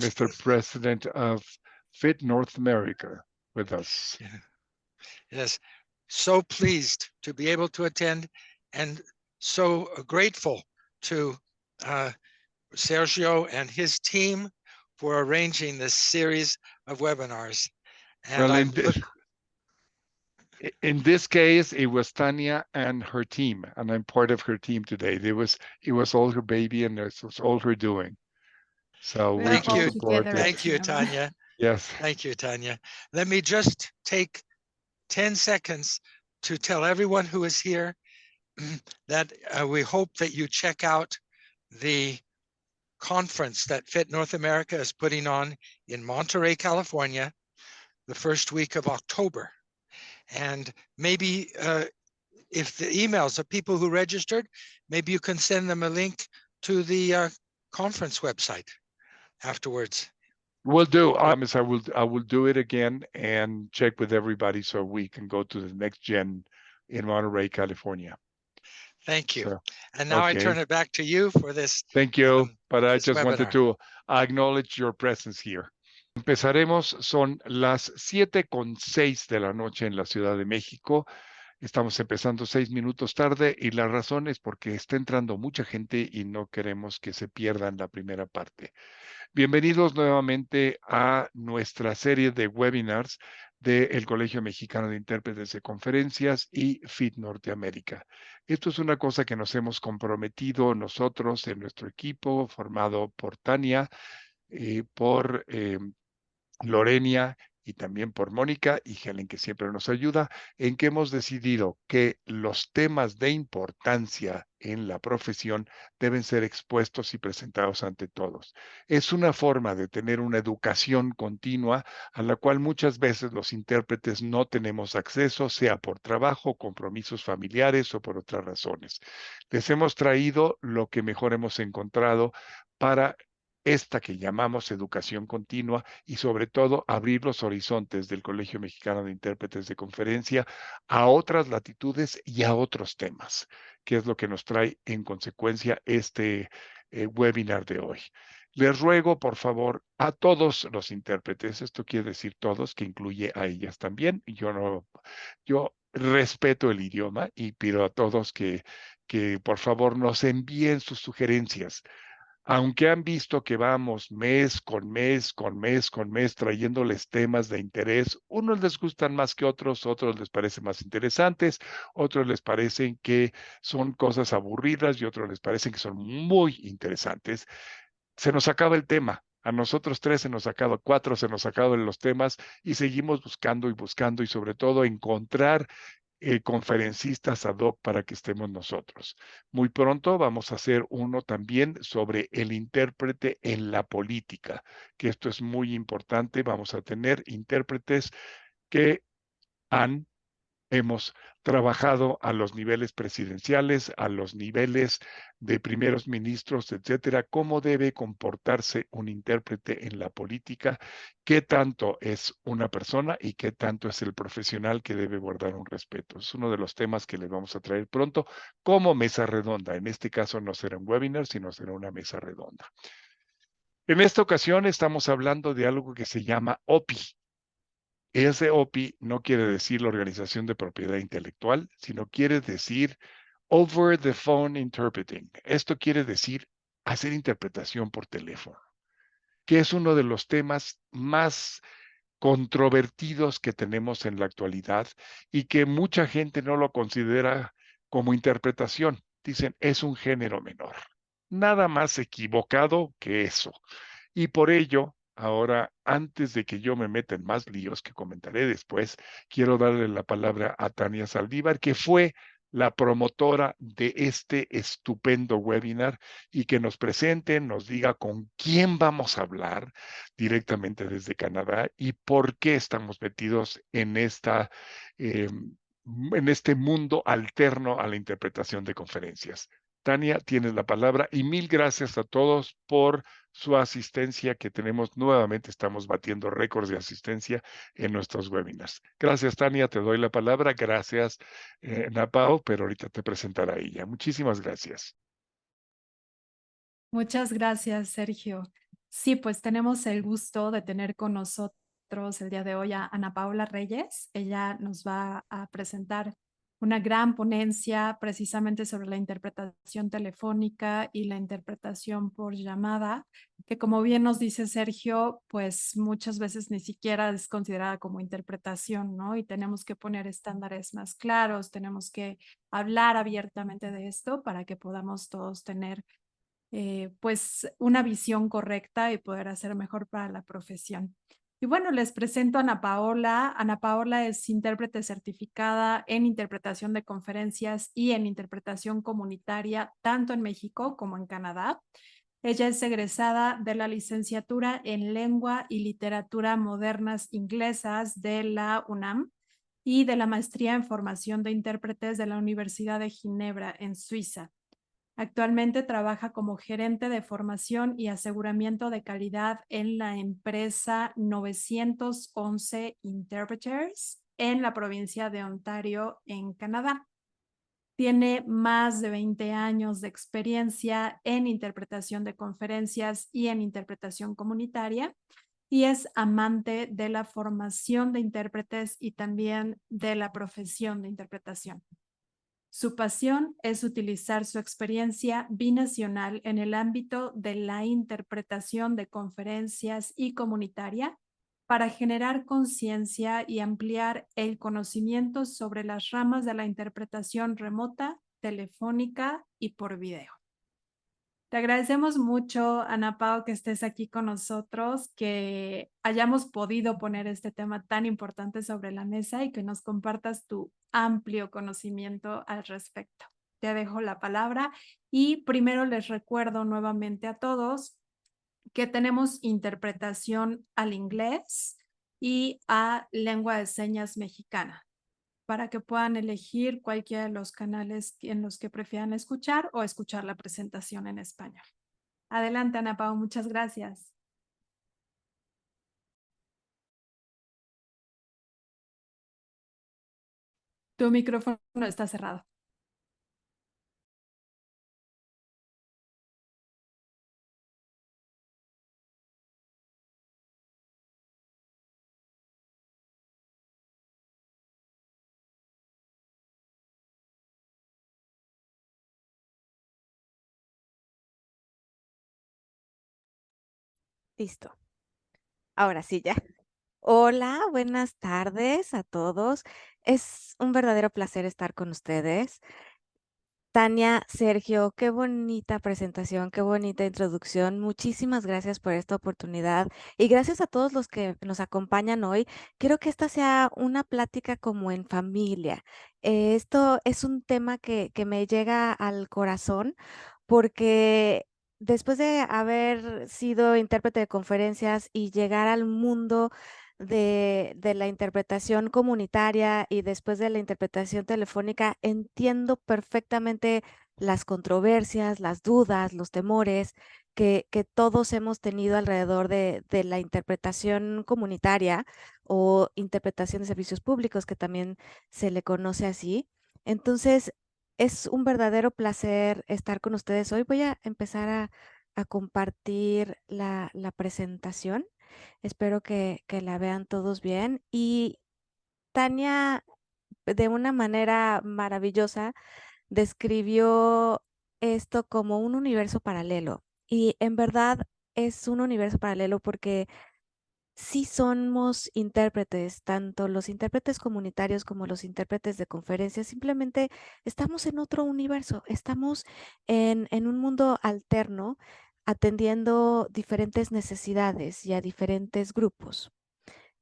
Mr. President of Fit North America, with us. Yeah. Yes, so pleased to be able to attend and so grateful to Sergio and his team for arranging this series of webinars. And Well, in this case, it was Tanya and her team, and I'm part of her team today. It was all her baby, and it was all her doing. So We we are thank can all you. support together it. Thank you, together. Tanya. Yes. Thank you, Tanya. Let me just take 10 seconds to tell everyone who is here that we hope that you check out the conference that Fit North America is putting on in Monterey, California, the first week of October. And maybe if the emails of people who registered, maybe you can send them a link to the conference website afterwards. Will do. I will do it again and check with everybody so we can go to the next gen in Monterey, California. Thank you. So, And now I okay. turn it back to you for this. Thank you. But I this just wanted webinar. to acknowledge your presence here. Empezaremos, son las 7:06 de la noche en la Ciudad de México. Estamos empezando 6 minutos tarde y la razón es porque está entrando mucha gente y no queremos que se pierdan la primera parte. Bienvenidos nuevamente a nuestra serie de webinars del Colegio Mexicano de Intérpretes de Conferencias y FIT Norteamérica. Esto es una cosa que nos hemos comprometido nosotros en nuestro equipo, formado por Tania, por Lorenia y también por Mónica y Helen, que siempre nos ayuda, en que hemos decidido que los temas de importancia en la profesión deben ser expuestos y presentados ante todos. Es una forma de tener una educación continua a la cual muchas veces los intérpretes no tenemos acceso, sea por trabajo, compromisos familiares o por otras razones. Les hemos traído lo que mejor hemos encontrado para esta que llamamos educación continua y sobre todo abrir los horizontes del Colegio Mexicano de Intérpretes de Conferencia a otras latitudes y a otros temas, que es lo que nos trae en consecuencia este webinar de hoy. Les ruego, por favor, a todos los intérpretes, esto quiere decir todos, que incluye a ellas también, yo respeto el idioma y pido a todos que por favor nos envíen sus sugerencias. Aunque han visto que vamos mes con mes, con mes, con mes, trayéndoles temas de interés, unos les gustan más que otros les parecen más interesantes, otros les parecen que son cosas aburridas y otros les parecen que son muy interesantes. Se nos acaba el tema. A nosotros 3 se nos ha acabado, 4 se nos ha acabado los temas y seguimos buscando y sobre todo encontrar conferencistas ad hoc para que estemos nosotros. Muy pronto vamos a hacer uno también sobre el intérprete en la política, que esto es muy importante. Vamos a tener intérpretes que hemos trabajado a los niveles presidenciales, a los niveles de primeros ministros, etcétera, cómo debe comportarse un intérprete en la política, qué tanto es una persona y qué tanto es el profesional que debe guardar un respeto. Es uno de los temas que les vamos a traer pronto como mesa redonda. En este caso no será un webinar, sino será una mesa redonda. En esta ocasión estamos hablando de algo que se llama OPI. Ese OPI no quiere decir la Organización de Propiedad Intelectual, sino quiere decir Over the Phone Interpreting. Esto quiere decir hacer interpretación por teléfono, que es uno de los temas más controvertidos que tenemos en la actualidad y que mucha gente no lo considera como interpretación. Dicen, es un género menor. Nada más equivocado que eso. Y por ello, ahora, antes de que yo me meta en más líos que comentaré después, quiero darle la palabra a Tania Saldívar, que fue la promotora de este estupendo webinar y que nos presente, nos diga con quién vamos a hablar directamente desde Canadá y por qué estamos metidos en en este mundo alterno a la interpretación de conferencias. Tania, tienes la palabra y mil gracias a todos por su asistencia, que tenemos nuevamente, estamos batiendo récords de asistencia en nuestros webinars. Gracias, Tania, te doy la palabra. Gracias, Napao, pero ahorita te presentará ella. Muchísimas gracias. Muchas gracias, Sergio. Sí, pues tenemos el gusto de tener con nosotros el día de hoy a Ana Paola Reyes. Ella nos va a presentar una gran ponencia precisamente sobre la interpretación telefónica y la interpretación por llamada, que como bien nos dice Sergio, pues muchas veces ni siquiera es considerada como interpretación, ¿no? Y tenemos que poner estándares más claros, tenemos que hablar abiertamente de esto para que podamos todos tener pues una visión correcta y poder hacer mejor para la profesión. Y bueno, les presento a Ana Paola. Ana Paola es intérprete certificada en interpretación de conferencias y en interpretación comunitaria, tanto en México como en Canadá. Ella es egresada de la licenciatura en Lengua y Literatura Modernas Inglesas de la UNAM y de la maestría en formación de intérpretes de la Universidad de Ginebra en Suiza. Actualmente trabaja como gerente de formación y aseguramiento de calidad en la empresa 911 Interpreters en la provincia de Ontario, en Canadá. Tiene más de 20 años de experiencia en interpretación de conferencias y en interpretación comunitaria y es amante de la formación de intérpretes y también de la profesión de interpretación. Su pasión es utilizar su experiencia binacional en el ámbito de la interpretación de conferencias y comunitaria para generar conciencia y ampliar el conocimiento sobre las ramas de la interpretación remota, telefónica y por video. Te agradecemos mucho, Ana Pao, que estés aquí con nosotros, que hayamos podido poner este tema tan importante sobre la mesa y que nos compartas tu amplio conocimiento al respecto. Te dejo la palabra y primero les recuerdo nuevamente a todos que tenemos interpretación al inglés y a lengua de señas mexicana para que puedan elegir cualquiera de los canales en los que prefieran escuchar o escuchar la presentación en español. Adelante, Ana Pao, muchas gracias. Tu micrófono está cerrado. Listo. Ahora sí, ya. Hola, buenas tardes a todos. Es un verdadero placer estar con ustedes. Tania, Sergio, qué bonita presentación, qué bonita introducción. Muchísimas gracias por esta oportunidad y gracias a todos los que nos acompañan hoy. Quiero que esta sea una plática como en familia. Esto es un tema que me llega al corazón porque después de haber sido intérprete de conferencias y llegar al mundo de la interpretación comunitaria y después de la interpretación telefónica, entiendo perfectamente las controversias, las dudas, los temores que todos hemos tenido alrededor de la interpretación comunitaria o interpretación de servicios públicos, que también se le conoce así. Entonces, es un verdadero placer estar con ustedes hoy. Voy a empezar a compartir la presentación. Espero que la vean todos bien. Y Tania, de una manera maravillosa, describió esto como un universo paralelo. Y en verdad es un universo paralelo porque sí somos intérpretes, tanto los intérpretes comunitarios como los intérpretes de conferencias, simplemente estamos en otro universo, estamos en un mundo alterno atendiendo diferentes necesidades y a diferentes grupos.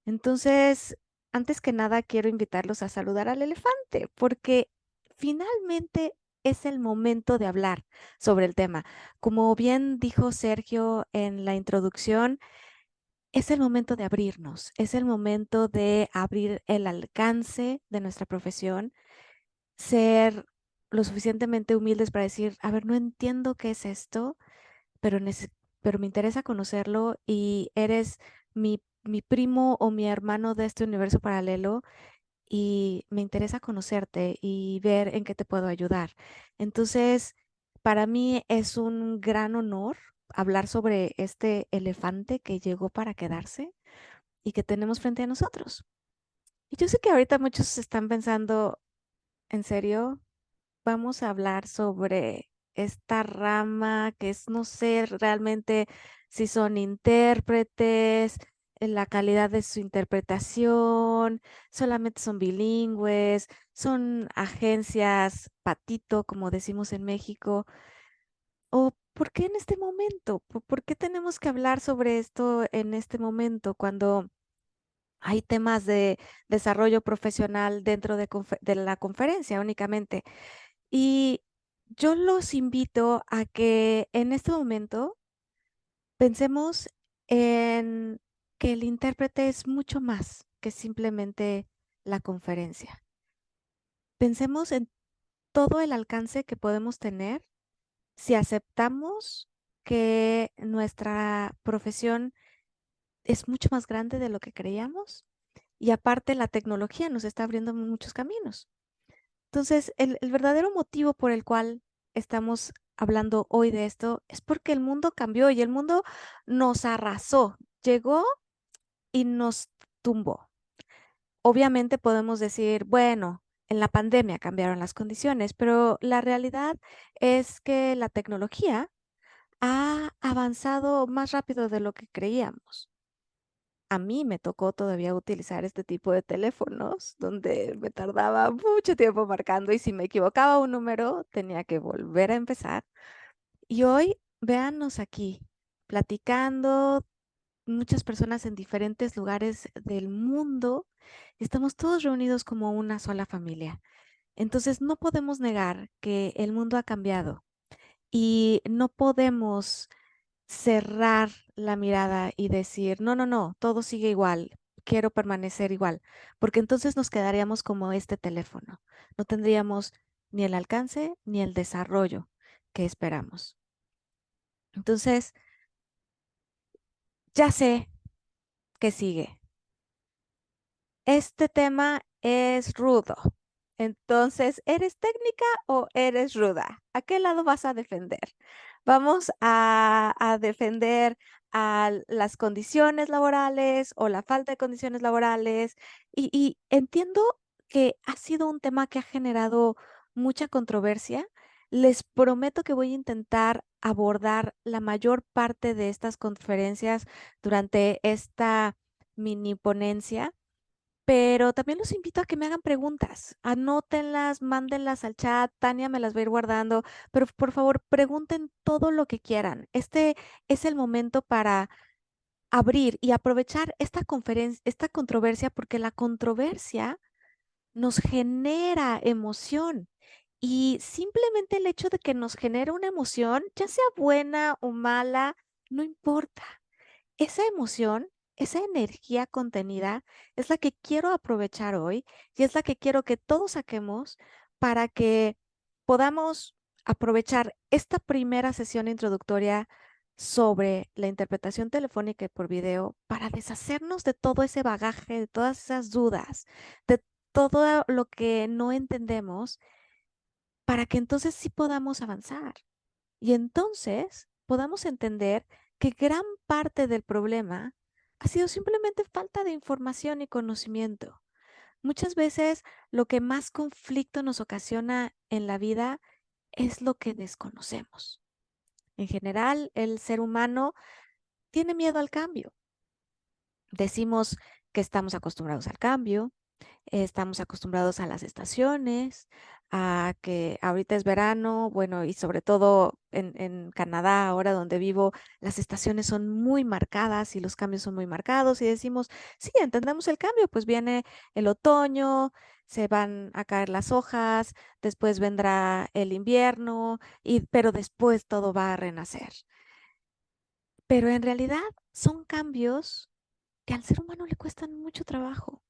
Entonces, antes que nada, quiero invitarlos a saludar al elefante, porque finalmente es el momento de hablar sobre el tema. Como bien dijo Sergio en la introducción, es el momento de abrirnos, es el momento de abrir el alcance de nuestra profesión, ser lo suficientemente humildes para decir, a ver, no entiendo qué es esto, pero, pero me interesa conocerlo y eres mi primo o mi hermano de este universo paralelo y me interesa conocerte y ver en qué te puedo ayudar. Entonces, para mí es un gran honor hablar sobre este elefante que llegó para quedarse y que tenemos frente a nosotros. Y yo sé que ahorita muchos están pensando, ¿en serio? Vamos a hablar sobre esta rama que es, no sé realmente si son intérpretes, la calidad de su interpretación, solamente son bilingües, son agencias patito, como decimos en México. ¿O por qué en este momento? ¿Por qué tenemos que hablar sobre esto en este momento cuando hay temas de desarrollo profesional dentro de la conferencia únicamente? Y yo los invito a que en este momento pensemos en que el intérprete es mucho más que simplemente la conferencia. Pensemos en todo el alcance que podemos tener si aceptamos que nuestra profesión es mucho más grande de lo que creíamos y aparte la tecnología nos está abriendo muchos caminos. Entonces, el verdadero motivo por el cual estamos hablando hoy de esto es porque el mundo cambió y el mundo nos arrasó, llegó y nos tumbó. Obviamente podemos decir, bueno, en la pandemia cambiaron las condiciones, pero la realidad es que la tecnología ha avanzado más rápido de lo que creíamos. A mí me tocó todavía utilizar este tipo de teléfonos donde me tardaba mucho tiempo marcando y si me equivocaba un número tenía que volver a empezar. Y hoy, véannos aquí, platicando, muchas personas en diferentes lugares del mundo, estamos todos reunidos como una sola familia. Entonces, no podemos negar que el mundo ha cambiado y no podemos cerrar la mirada y decir, no, no, no, todo sigue igual, quiero permanecer igual, porque entonces nos quedaríamos como este teléfono. No tendríamos ni el alcance ni el desarrollo que esperamos. Entonces, ya sé que sigue. Este tema es rudo. Entonces, ¿eres técnica o eres ruda? ¿A qué lado vas a defender? ¿Vamos a defender a las condiciones laborales o la falta de condiciones laborales? Y entiendo que ha sido un tema que ha generado mucha controversia. Les prometo que voy a intentar abordar la mayor parte de estas conferencias durante esta mini ponencia, pero también los invito a que me hagan preguntas. Anótenlas, mándenlas al chat. Tania me las va a ir guardando, pero por favor, pregunten todo lo que quieran. Este es el momento para abrir y aprovechar esta controversia, porque la controversia nos genera emoción. Y simplemente el hecho de que nos genere una emoción, ya sea buena o mala, no importa. Esa emoción, esa energía contenida es la que quiero aprovechar hoy y es la que quiero que todos saquemos para que podamos aprovechar esta primera sesión introductoria sobre la interpretación telefónica y por video para deshacernos de todo ese bagaje, de todas esas dudas, de todo lo que no entendemos, para que entonces sí podamos avanzar. Y entonces podamos entender que gran parte del problema ha sido simplemente falta de información y conocimiento. Muchas veces lo que más conflicto nos ocasiona en la vida es lo que desconocemos. En general, el ser humano tiene miedo al cambio. Decimos que estamos acostumbrados al cambio, estamos acostumbrados a las estaciones, a que ahorita es verano, bueno, y sobre todo en Canadá, ahora donde vivo, las estaciones son muy marcadas y los cambios son muy marcados y decimos, sí, entendemos el cambio, pues viene el otoño, se van a caer las hojas, después vendrá el invierno, pero después todo va a renacer. Pero en realidad son cambios que al ser humano le cuestan mucho trabajo.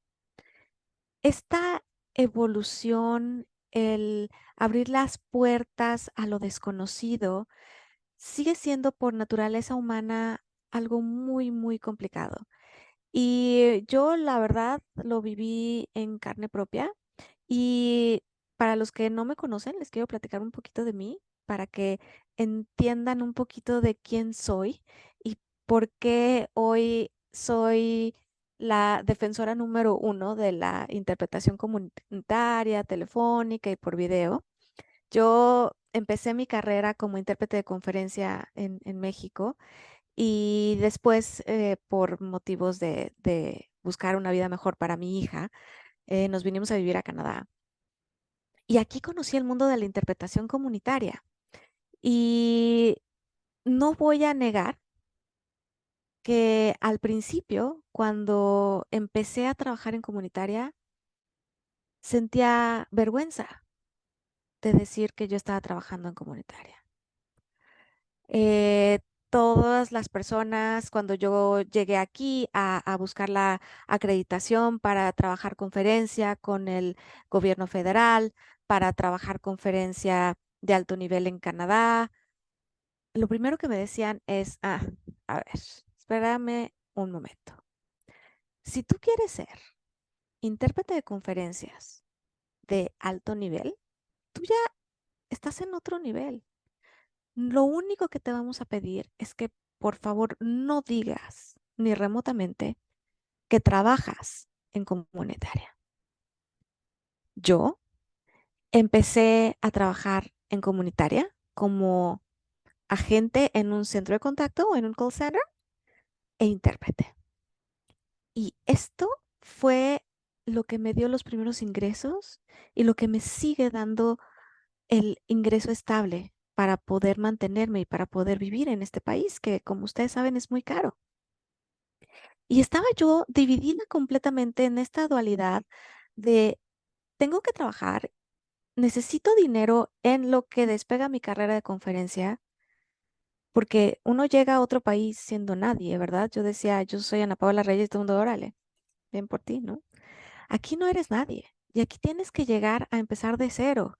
Esta evolución, el abrir las puertas a lo desconocido, sigue siendo por naturaleza humana algo muy, muy complicado. Y yo, la verdad, lo viví en carne propia. Y para los que no me conocen, les quiero platicar un poquito de mí para que entiendan un poquito de quién soy y por qué hoy soy la defensora número 1 de la interpretación comunitaria, telefónica y por video. Yo empecé mi carrera como intérprete de conferencia en México y después, por motivos de buscar una vida mejor para mi hija, nos vinimos a vivir a Canadá. Y aquí conocí el mundo de la interpretación comunitaria. Y no voy a negar que al principio, cuando empecé a trabajar en comunitaria, sentía vergüenza de decir que yo estaba trabajando en comunitaria. Eh, Todas las personas, cuando yo llegué aquí a buscar la acreditación para trabajar conferencia con el gobierno federal, para trabajar conferencia de alto nivel en Canadá, lo primero que me decían es, a ver, espérame un momento. Si tú quieres ser intérprete de conferencias de alto nivel, tú ya estás en otro nivel. Lo único que te vamos a pedir es que por favor no digas ni remotamente que trabajas en comunitaria. Yo empecé a trabajar en comunitaria como agente en un centro de contacto o en un call center e intérprete. Y esto fue lo que me dio los primeros ingresos y lo que me sigue dando el ingreso estable para poder mantenerme y para poder vivir en este país, que como ustedes saben es muy caro. Y estaba yo dividida completamente en esta dualidad de tengo que trabajar, necesito dinero en lo que despega mi carrera de conferencia, porque uno llega a otro país siendo nadie, ¿verdad? Yo decía, yo soy Ana Paula Reyes, y todo el mundo, órale, bien por ti, ¿no? Aquí no eres nadie y aquí tienes que llegar a empezar de cero.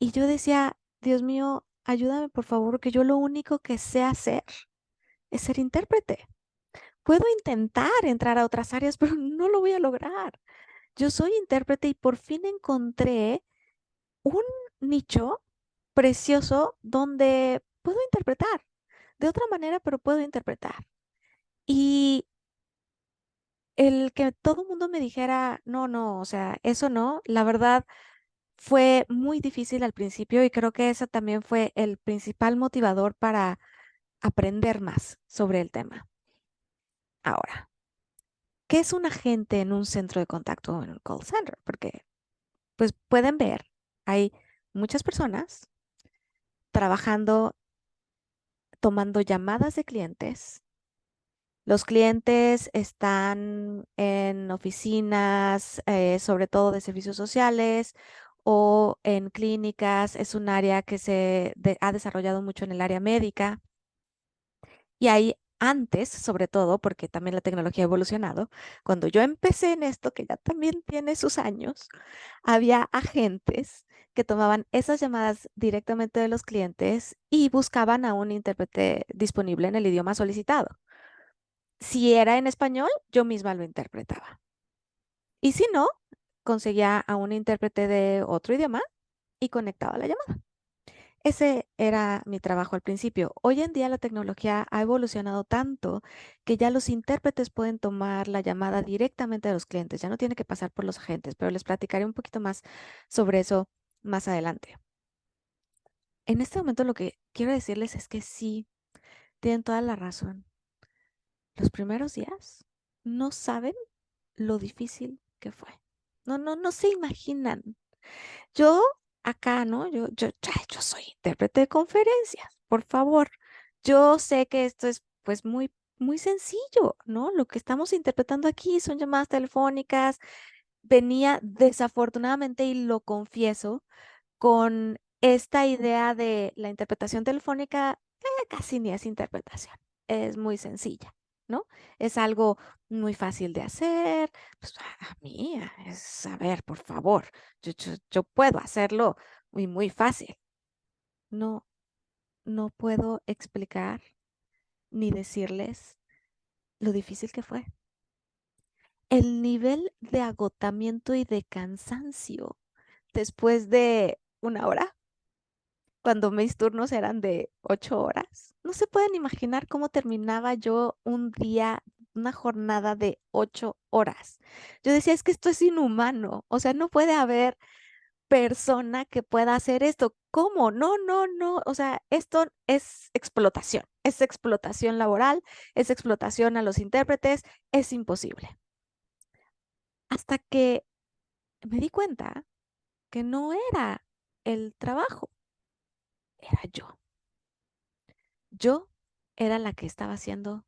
Y yo decía, Dios mío, ayúdame por favor, que yo lo único que sé hacer es ser intérprete. Puedo intentar entrar a otras áreas, pero no lo voy a lograr. Yo soy intérprete y por fin encontré un nicho precioso donde puedo interpretar. De otra manera, pero puedo interpretar. Y el que todo el mundo me dijera, no, no, o sea, eso no, la verdad fue muy difícil al principio y creo que ese también fue el principal motivador para aprender más sobre el tema. Ahora, ¿qué es un agente en un centro de contacto o en un call center? Porque, pues pueden ver, hay muchas personas trabajando, tomando llamadas de clientes. Los clientes están en oficinas, sobre todo de servicios sociales o en clínicas. Es un área que ha desarrollado mucho en el área médica. Y ahí antes, sobre todo, porque también la tecnología ha evolucionado, cuando yo empecé en esto, que ya también tiene sus años, había agentes que tomaban esas llamadas directamente de los clientes y buscaban a un intérprete disponible en el idioma solicitado. Si era en español, yo misma lo interpretaba. Y si no, conseguía a un intérprete de otro idioma y conectaba la llamada. Ese era mi trabajo al principio. Hoy en día la tecnología ha evolucionado tanto que ya los intérpretes pueden tomar la llamada directamente de los clientes. Ya no tiene que pasar por los agentes, pero les platicaré un poquito más sobre eso más adelante. En este momento lo que quiero decirles es que sí, tienen toda la razón. Los primeros días no saben lo difícil que fue. No se imaginan. Yo acá, ¿no? Yo soy intérprete de conferencias, por favor. Yo sé que esto es pues muy, muy sencillo, ¿no? Lo que estamos interpretando aquí son llamadas telefónicas. Venía desafortunadamente, y lo confieso, con esta idea de la interpretación telefónica, casi ni es interpretación, es muy sencilla, ¿no? Es algo muy fácil de hacer, pues a mí es, a ver, por favor, yo puedo hacerlo muy, muy fácil. No, no puedo explicar ni decirles lo difícil que fue. El nivel de agotamiento y de cansancio después de una hora cuando mis turnos eran de 8 horas. No se pueden imaginar cómo terminaba yo un día, una jornada de 8 horas. Yo decía, es que esto es inhumano. O sea, no puede haber persona que pueda hacer esto. ¿Cómo? No, no, no. O sea, esto es explotación laboral, es explotación a los intérpretes, es imposible. Hasta que me di cuenta que no era el trabajo, era yo. Yo era la que estaba haciendo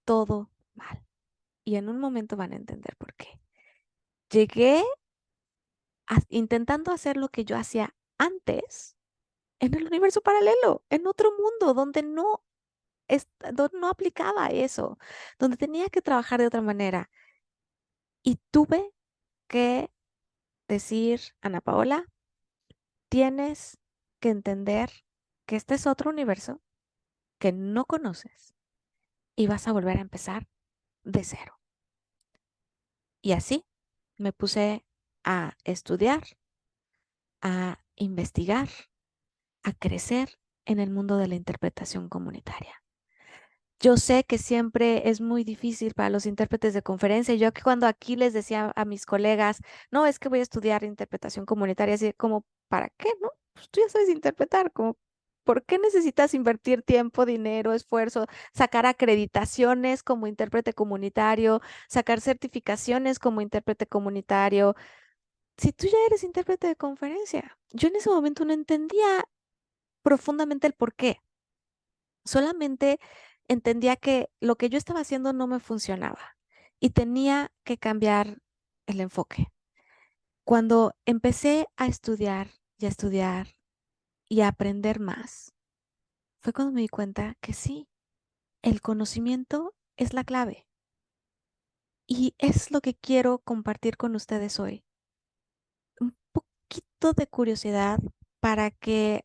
todo mal. Y en un momento van a entender por qué. Llegué intentando hacer lo que yo hacía antes en el universo paralelo, en otro mundo donde donde no aplicaba eso, donde tenía que trabajar de otra manera. Y tuve que decir, Ana Paola, tienes que entender que este es otro universo que no conoces y vas a volver a empezar de cero. Y así me puse a estudiar, a investigar, a crecer en el mundo de la interpretación comunitaria. Yo sé que siempre es muy difícil para los intérpretes de conferencia. Yo que cuando aquí les decía a mis colegas, no, es que voy a estudiar interpretación comunitaria, así como, ¿para qué? No, pues tú ya sabes interpretar, como, ¿por qué necesitas invertir tiempo, dinero, esfuerzo, sacar acreditaciones como intérprete comunitario, sacar certificaciones como intérprete comunitario? Si tú ya eres intérprete de conferencia, yo en ese momento no entendía profundamente el por qué. Solamente entendía que lo que yo estaba haciendo no me funcionaba y tenía que cambiar el enfoque. Cuando empecé a estudiar y a estudiar y a aprender más, fue cuando me di cuenta que sí, el conocimiento es la clave. Y es lo que quiero compartir con ustedes hoy. Un poquito de curiosidad para que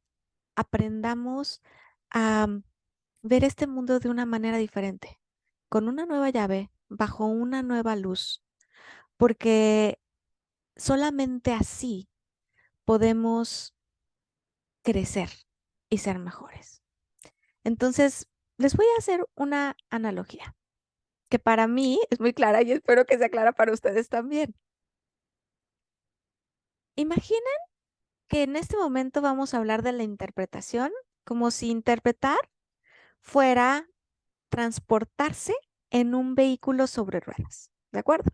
aprendamos a ver este mundo de una manera diferente, con una nueva llave, bajo una nueva luz, porque solamente así podemos crecer y ser mejores. Entonces, les voy a hacer una analogía que para mí es muy clara y espero que sea clara para ustedes también. Imaginen que en este momento vamos a hablar de la interpretación como si interpretar fuera transportarse en un vehículo sobre ruedas, ¿de acuerdo?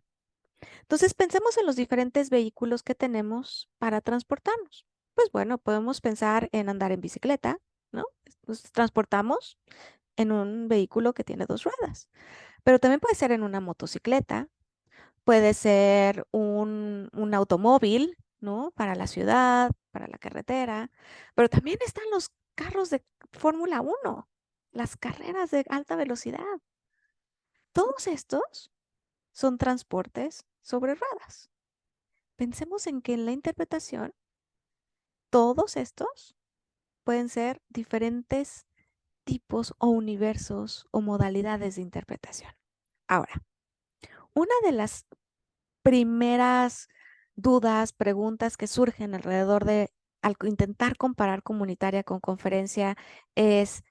Entonces, pensemos en los diferentes vehículos que tenemos para transportarnos. Pues bueno, podemos pensar en andar en bicicleta, ¿no? Nos transportamos en un vehículo que tiene 2 ruedas, pero también puede ser en una motocicleta, puede ser un automóvil, ¿no? Para la ciudad, para la carretera, pero también están los carros de Fórmula 1, las carreras de alta velocidad. Todos estos son transportes sobre ruedas. Pensemos en que en la interpretación, todos estos pueden ser diferentes tipos o universos o modalidades de interpretación. Ahora, una de las primeras dudas, preguntas que surgen alrededor de al intentar comparar comunitaria con conferencia es,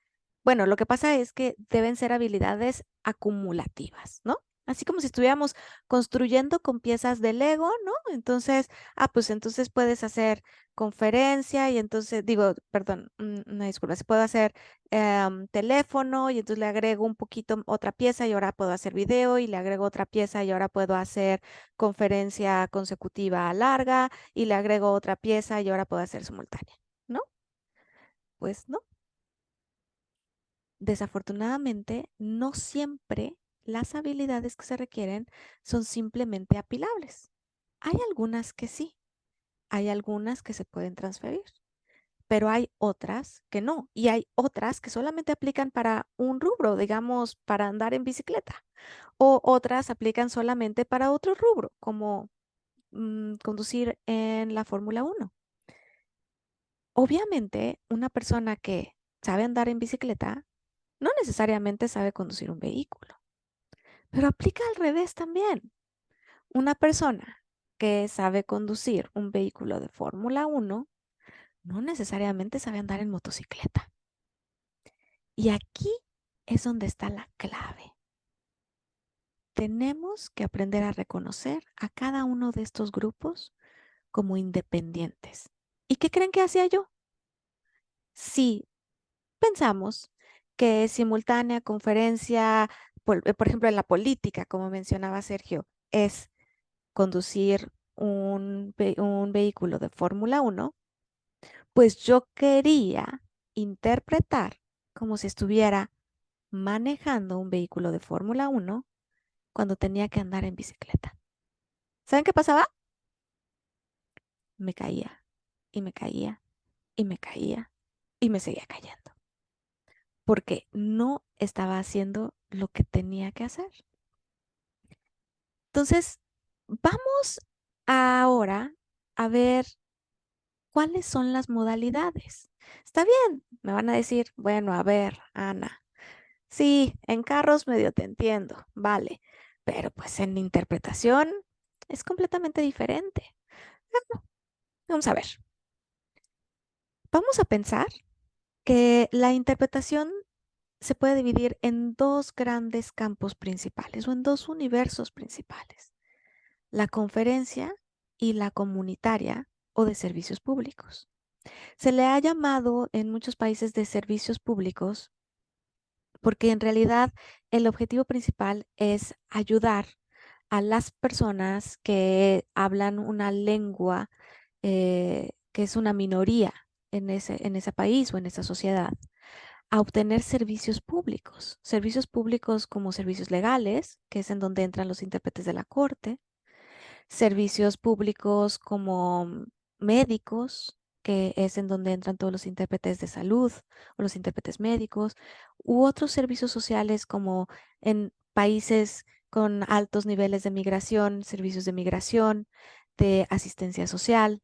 bueno, lo que pasa es que deben ser habilidades acumulativas, ¿no? Así como si estuviéramos construyendo con piezas de Lego, ¿no? Entonces, pues entonces puedes hacer conferencia y entonces, digo, perdón, una disculpa, se puede hacer teléfono y entonces le agrego un poquito otra pieza y ahora puedo hacer video y le agrego otra pieza y ahora puedo hacer conferencia consecutiva larga y le agrego otra pieza y ahora puedo hacer simultánea, ¿no? Pues no. Desafortunadamente, no siempre las habilidades que se requieren son simplemente apilables. Hay algunas que sí, hay algunas que se pueden transferir, pero hay otras que no, y hay otras que solamente aplican para un rubro, digamos, para andar en bicicleta, o otras aplican solamente para otro rubro, como conducir en la Fórmula 1. Obviamente, una persona que sabe andar en bicicleta no necesariamente sabe conducir un vehículo, pero aplica al revés también. Una persona que sabe conducir un vehículo de Fórmula 1 no necesariamente sabe andar en motocicleta. Y aquí es donde está la clave. Tenemos que aprender a reconocer a cada uno de estos grupos como independientes. ¿Y qué creen que hacía yo? Si pensamos que simultánea conferencia, por ejemplo, en la política, como mencionaba Sergio, es conducir un vehículo de Fórmula 1, pues yo quería interpretar como si estuviera manejando un vehículo de Fórmula 1 cuando tenía que andar en bicicleta. ¿Saben qué pasaba? Me caía y me caía y me caía y me seguía cayendo porque no estaba haciendo lo que tenía que hacer. Entonces, vamos ahora a ver cuáles son las modalidades. Está bien, me van a decir, bueno, a ver, Ana, sí, en carros medio te entiendo, vale, pero pues en interpretación es completamente diferente. Vamos a ver, vamos a pensar que la interpretación se puede dividir en dos grandes campos principales o en dos universos principales, la conferencia y la comunitaria o de servicios públicos. Se le ha llamado en muchos países de servicios públicos porque en realidad el objetivo principal es ayudar a las personas que hablan una lengua que es una minoría en ese país o en esa sociedad, a obtener servicios públicos como servicios legales, que es en donde entran los intérpretes de la corte, servicios públicos como médicos, que es en donde entran todos los intérpretes de salud o los intérpretes médicos, u otros servicios sociales como en países con altos niveles de migración, servicios de migración, de asistencia social,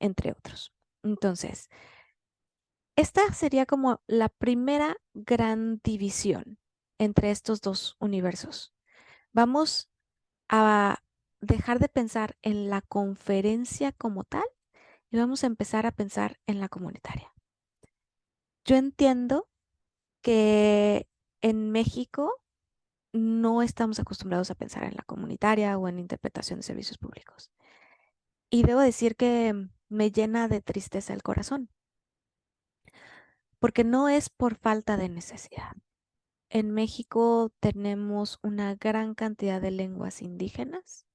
entre otros. Entonces, esta sería como la primera gran división entre estos dos universos. Vamos a dejar de pensar en la conferencia como tal y vamos a empezar a pensar en la comunitaria. Yo entiendo que en México no estamos acostumbrados a pensar en la comunitaria o en interpretación de servicios públicos. Y debo decir que me llena de tristeza el corazón, porque no es por falta de necesidad. En México tenemos una gran cantidad de lenguas indígenas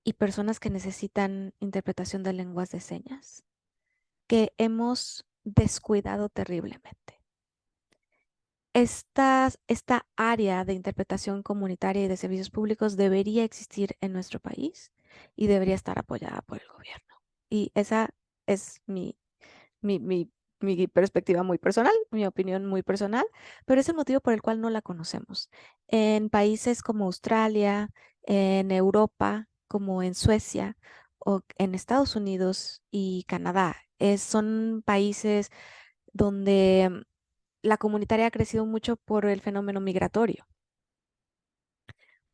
y personas que necesitan interpretación de lenguas de señas, que hemos descuidado terriblemente. Esta área de interpretación comunitaria y de servicios públicos debería existir en nuestro país y debería estar apoyada por el gobierno. Y esa es mi, mi, mi perspectiva muy personal, mi opinión muy personal, pero es el motivo por el cual no la conocemos. En países como Australia, en Europa, como en Suecia o en Estados Unidos y Canadá, son países donde la comunitaria ha crecido mucho por el fenómeno migratorio.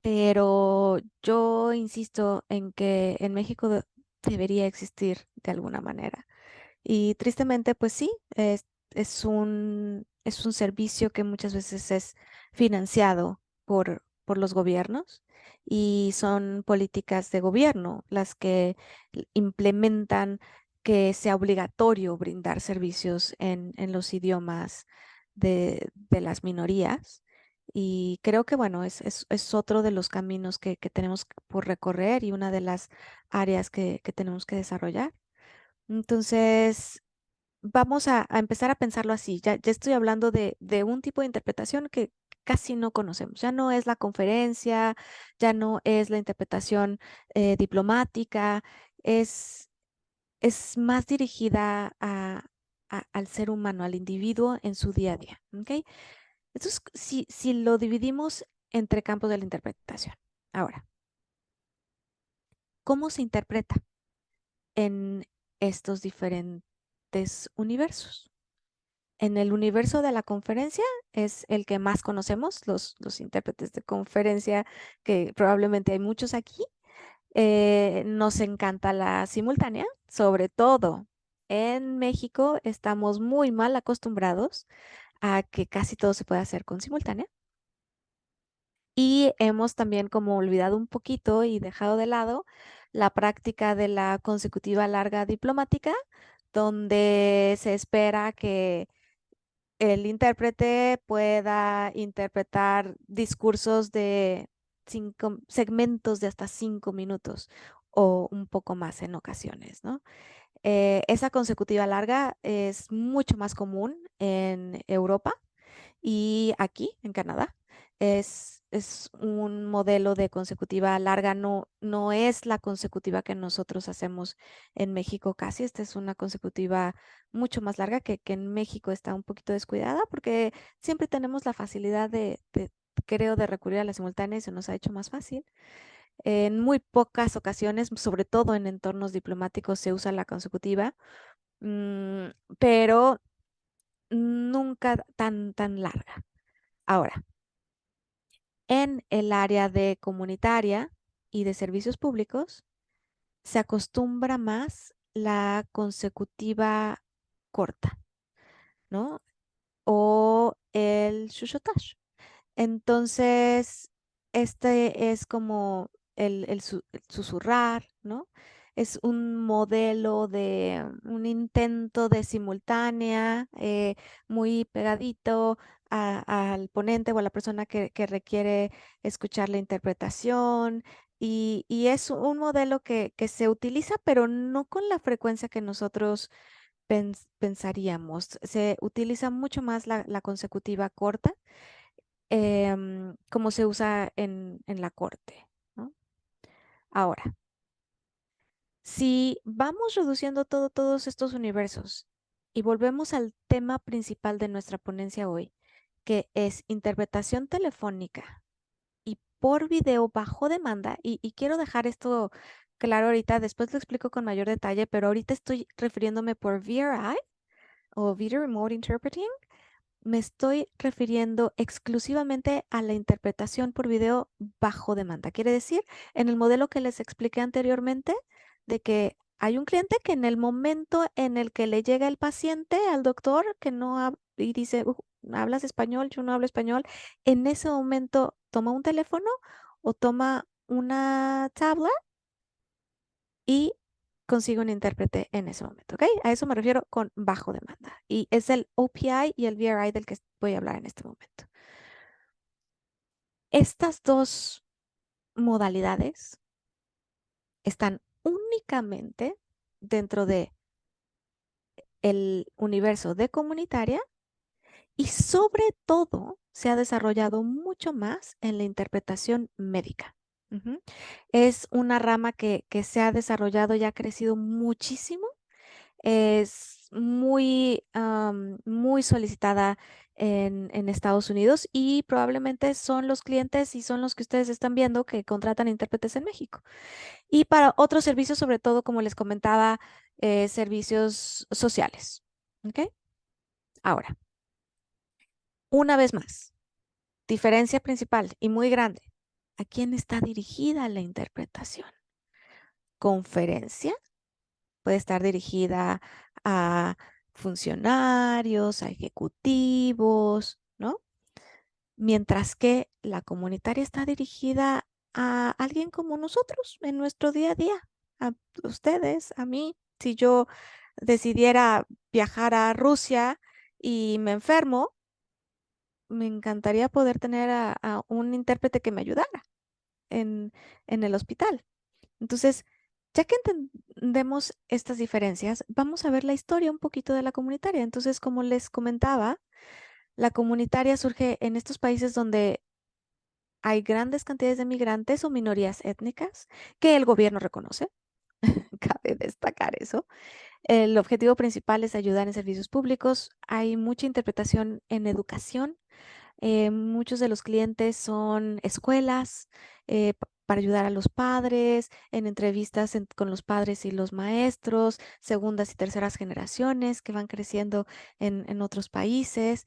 Pero yo insisto en que en México debería existir de alguna manera. Y tristemente, pues sí, es un servicio que muchas veces es financiado por los gobiernos y son políticas de gobierno las que implementan que sea obligatorio brindar servicios en los idiomas de las minorías. Y creo que, bueno, es otro de los caminos que tenemos por recorrer y una de las áreas que tenemos que desarrollar. Entonces, vamos a empezar a pensarlo así. Ya estoy hablando de un tipo de interpretación que casi no conocemos. Ya no es la conferencia, ya no es la interpretación diplomática, es, es más dirigida al ser humano, al individuo en su día a día. ¿Ok? Entonces, si lo dividimos entre campos de la interpretación. Ahora, ¿cómo se interpreta en estos diferentes universos? En el universo de la conferencia es el que más conocemos, los intérpretes de conferencia, que probablemente hay muchos aquí. Nos encanta la simultánea, sobre todo en México estamos muy mal acostumbrados a que casi todo se puede hacer con simultánea. Y hemos también como olvidado un poquito y dejado de lado la práctica de la consecutiva larga diplomática, donde se espera que el intérprete pueda interpretar discursos de segmentos de hasta 5 minutos o un poco más en ocasiones, ¿no? Esa consecutiva larga es mucho más común en Europa y aquí en Canadá. Es un modelo de consecutiva larga, no es la consecutiva que nosotros hacemos en México casi. Esta es una consecutiva mucho más larga que en México está un poquito descuidada porque siempre tenemos la facilidad creo, de recurrir a la simultánea y se nos ha hecho más fácil. En muy pocas ocasiones, sobre todo en entornos diplomáticos, se usa la consecutiva, pero nunca tan larga. Ahora, en el área de comunitaria y de servicios públicos, se acostumbra más la consecutiva corta, ¿no? O el chuchotash. Entonces, este es como el susurrar, ¿no? Es un modelo de un intento de simultánea, muy pegadito al ponente o a la persona que requiere escuchar la interpretación. Y es un modelo que se utiliza, pero no con la frecuencia que nosotros pensaríamos. Se utiliza mucho más la consecutiva corta, como se usa en la corte, ¿no? Ahora, si vamos reduciendo todos estos universos y volvemos al tema principal de nuestra ponencia hoy, que es interpretación telefónica y por video bajo demanda, y quiero dejar esto claro ahorita, después lo explico con mayor detalle, pero ahorita estoy refiriéndome por VRI o Video Remote Interpreting. Me estoy refiriendo exclusivamente a la interpretación por video bajo demanda. Quiere decir, en el modelo que les expliqué anteriormente, de que hay un cliente que en el momento en el que le llega el paciente al doctor que no y dice, ¿hablas español? Yo no hablo español. En ese momento toma un teléfono o toma una tablet y consigue un intérprete en ese momento, ¿ok? A eso me refiero con bajo demanda. Y es el OPI y el VRI del que voy a hablar en este momento. Estas dos modalidades están únicamente dentro de el universo de comunitaria y sobre todo se ha desarrollado mucho más en la interpretación médica. Es una rama que se ha desarrollado y ha crecido muchísimo. Es muy solicitada en Estados Unidos y probablemente son los clientes y son los que ustedes están viendo que contratan intérpretes en México. Y para otros servicios, sobre todo, como les comentaba, servicios sociales. ¿Ok? Ahora, una vez más, diferencia principal y muy grande. ¿A quién está dirigida la interpretación? Conferencia puede estar dirigida a funcionarios, a ejecutivos, ¿no? Mientras que la comunitaria está dirigida a alguien como nosotros en nuestro día a día, a ustedes, a mí. Si yo decidiera viajar a Rusia y me enfermo, me encantaría poder tener a un intérprete que me ayudara en el hospital. Entonces, ya que entendemos estas diferencias, vamos a ver la historia un poquito de la comunitaria. Entonces, como les comentaba, la comunitaria surge en estos países donde hay grandes cantidades de migrantes o minorías étnicas que el gobierno reconoce. Cabe destacar eso. El objetivo principal es ayudar en servicios públicos. Hay mucha interpretación en educación. Muchos de los clientes son escuelas para ayudar a los padres, en entrevistas con los padres y los maestros, segundas y terceras generaciones que van creciendo en otros países.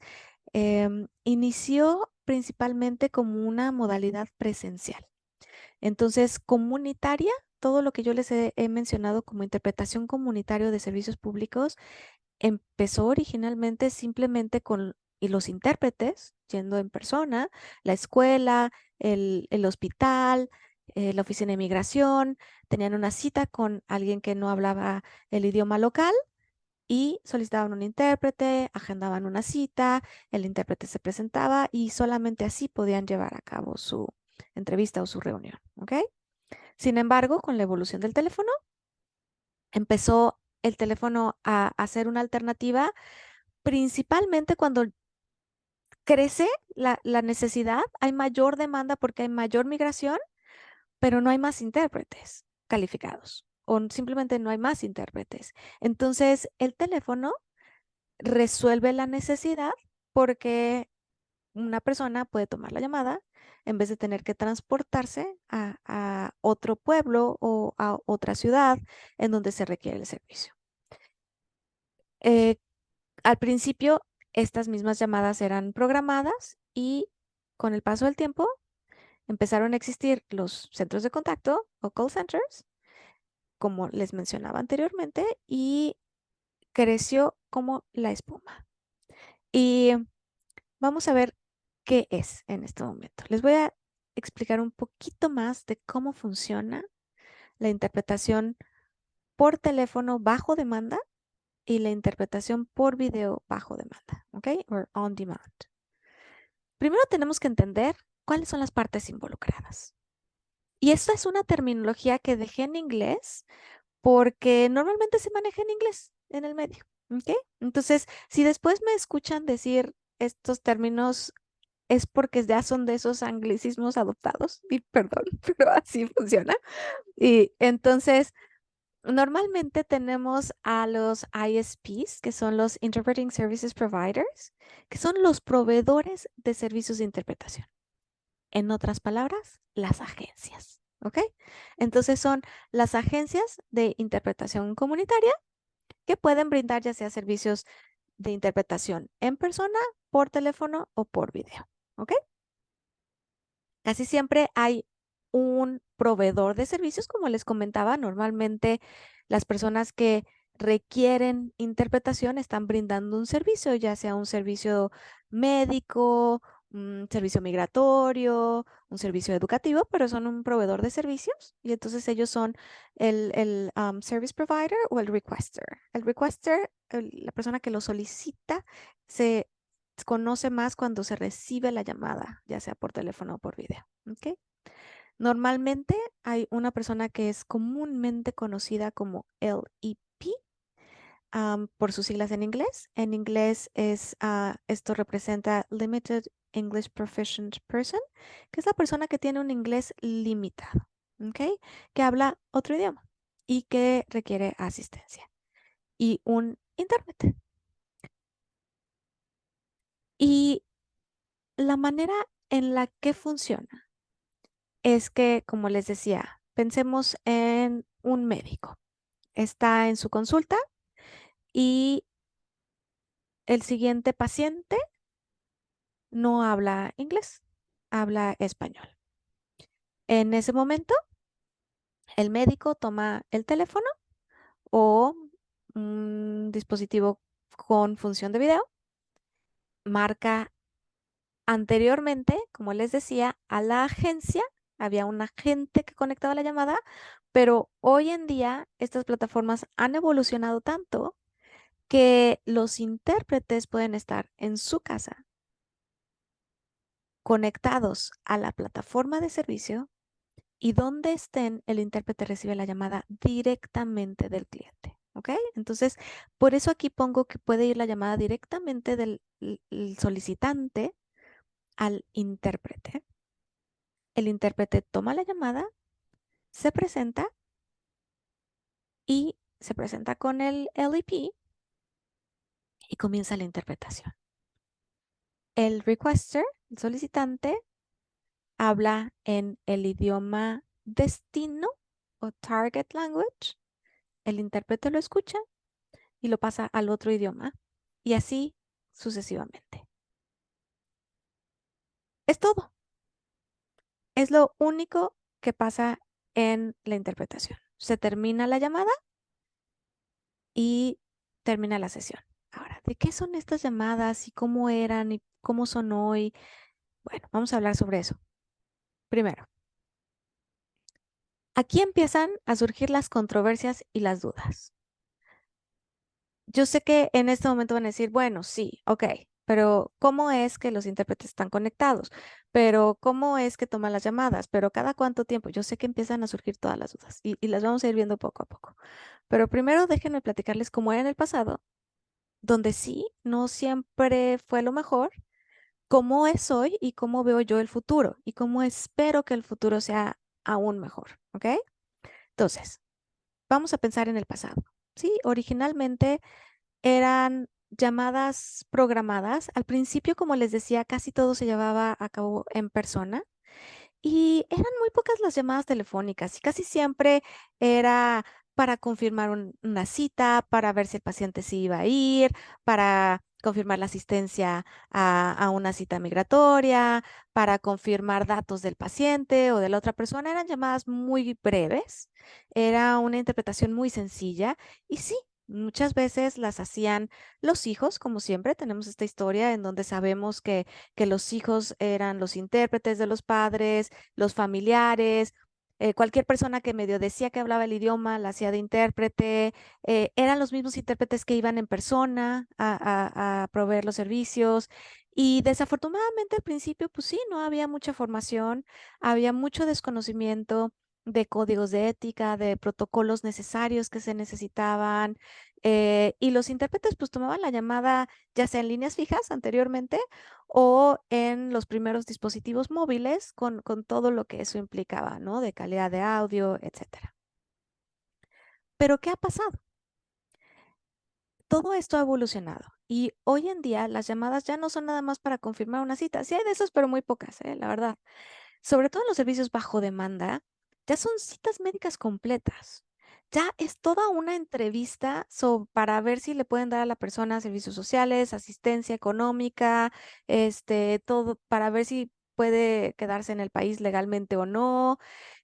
Inició principalmente como una modalidad presencial. Entonces, comunitaria todo lo que yo les he mencionado como interpretación comunitaria de servicios públicos empezó originalmente simplemente con los intérpretes yendo en persona, la escuela, el hospital, la oficina de migración, tenían una cita con alguien que no hablaba el idioma local y solicitaban un intérprete, agendaban una cita, el intérprete se presentaba y solamente así podían llevar a cabo su entrevista o su reunión, ¿ok? Sin embargo, con la evolución del teléfono, empezó el teléfono a ser una alternativa, principalmente cuando crece la necesidad, hay mayor demanda porque hay mayor migración, pero no hay más intérpretes calificados o simplemente no hay más intérpretes. Entonces, el teléfono resuelve la necesidad porque una persona puede tomar la llamada en vez de tener que transportarse a otro pueblo o a otra ciudad en donde se requiere el servicio. Al principio, estas mismas llamadas eran programadas y con el paso del tiempo empezaron a existir los centros de contacto o call centers, como les mencionaba anteriormente, y creció como la espuma. Y vamos a ver qué es en este momento. Les voy a explicar un poquito más de cómo funciona la interpretación por teléfono bajo demanda y la interpretación por video bajo demanda, ¿ok? O on demand. Primero tenemos que entender cuáles son las partes involucradas. Y esta es una terminología que dejé en inglés porque normalmente se maneja en inglés en el medio, ¿ok? Entonces, si después me escuchan decir estos términos es porque ya son de esos anglicismos adoptados, y perdón, pero así funciona. Y entonces, normalmente tenemos a los ISPs, que son los Interpreting Services Providers, que son los proveedores de servicios de interpretación. En otras palabras, las agencias, ¿ok? Entonces son las agencias de interpretación comunitaria que pueden brindar ya sea servicios de interpretación en persona, por teléfono o por video, ¿ok? Casi siempre hay un proveedor de servicios, como les comentaba, normalmente las personas que requieren interpretación están brindando un servicio, ya sea un servicio médico, un servicio migratorio, un servicio educativo, pero son un proveedor de servicios y entonces ellos son el service provider o el requester. El requester, la persona que lo solicita, se conoce más cuando se recibe la llamada, ya sea por teléfono o por video. ¿Ok? Normalmente hay una persona que es comúnmente conocida como LEP, por sus siglas en inglés. En inglés esto representa Limited English Proficient Person, que es la persona que tiene un inglés limitado, ¿ok? Que habla otro idioma y que requiere asistencia y un intérprete. Y la manera en la que funciona es que, como les decía, pensemos en un médico. Está en su consulta y el siguiente paciente no habla inglés, habla español. En ese momento, el médico toma el teléfono o un dispositivo con función de video, marca anteriormente, como les decía, a la agencia. Había un agente que conectaba la llamada, pero hoy en día estas plataformas han evolucionado tanto que los intérpretes pueden estar en su casa conectados a la plataforma de servicio y donde estén, el intérprete recibe la llamada directamente del cliente. ¿Ok? Entonces, por eso aquí pongo que puede ir la llamada directamente del solicitante al intérprete. El intérprete toma la llamada, se presenta y se presenta con el LEP y comienza la interpretación. El requester, el solicitante, habla en el idioma destino o target language. El intérprete lo escucha y lo pasa al otro idioma y así sucesivamente. Es todo. Es lo único que pasa en la interpretación. Se termina la llamada y termina la sesión. Ahora, ¿de qué son estas llamadas y cómo eran y cómo son hoy? Bueno, vamos a hablar sobre eso. Primero, aquí empiezan a surgir las controversias y las dudas. Yo sé que en este momento van a decir, bueno, sí, ok, pero ¿cómo es que los intérpretes están conectados? Pero ¿cómo es que toman las llamadas? Pero ¿cada cuánto tiempo? Yo sé que empiezan a surgir todas las dudas y las vamos a ir viendo poco a poco. Pero primero déjenme platicarles cómo era en el pasado, donde sí, no siempre fue lo mejor, cómo es hoy y cómo veo yo el futuro y cómo espero que el futuro sea aún mejor, ¿ok? Entonces, vamos a pensar en el pasado. Sí, originalmente eran llamadas programadas. Al principio, como les decía, casi todo se llevaba a cabo en persona y eran muy pocas las llamadas telefónicas y casi siempre era para confirmar una cita, para ver si el paciente se iba a ir, para confirmar la asistencia a una cita migratoria, para confirmar datos del paciente o de la otra persona. Eran llamadas muy breves, era una interpretación muy sencilla y sí, muchas veces las hacían los hijos, como siempre. Tenemos esta historia en donde sabemos que los hijos eran los intérpretes de los padres, los familiares, cualquier persona que medio decía que hablaba el idioma la hacía de intérprete, eran los mismos intérpretes que iban en persona a proveer los servicios. Y desafortunadamente al principio, pues sí, no había mucha formación, había mucho desconocimiento de códigos de ética, de protocolos necesarios que se necesitaban. Y los intérpretes pues tomaban la llamada ya sea en líneas fijas anteriormente o en los primeros dispositivos móviles con todo lo que eso implicaba, ¿no? De calidad de audio, etcétera. Pero ¿qué ha pasado? Todo esto ha evolucionado y hoy en día las llamadas ya no son nada más para confirmar una cita. Sí hay de esos, pero muy pocas, la verdad. Sobre todo en los servicios bajo demanda, ya son citas médicas completas. Ya es toda una entrevista para ver si le pueden dar a la persona servicios sociales, asistencia económica, todo para ver si puede quedarse en el país legalmente o no.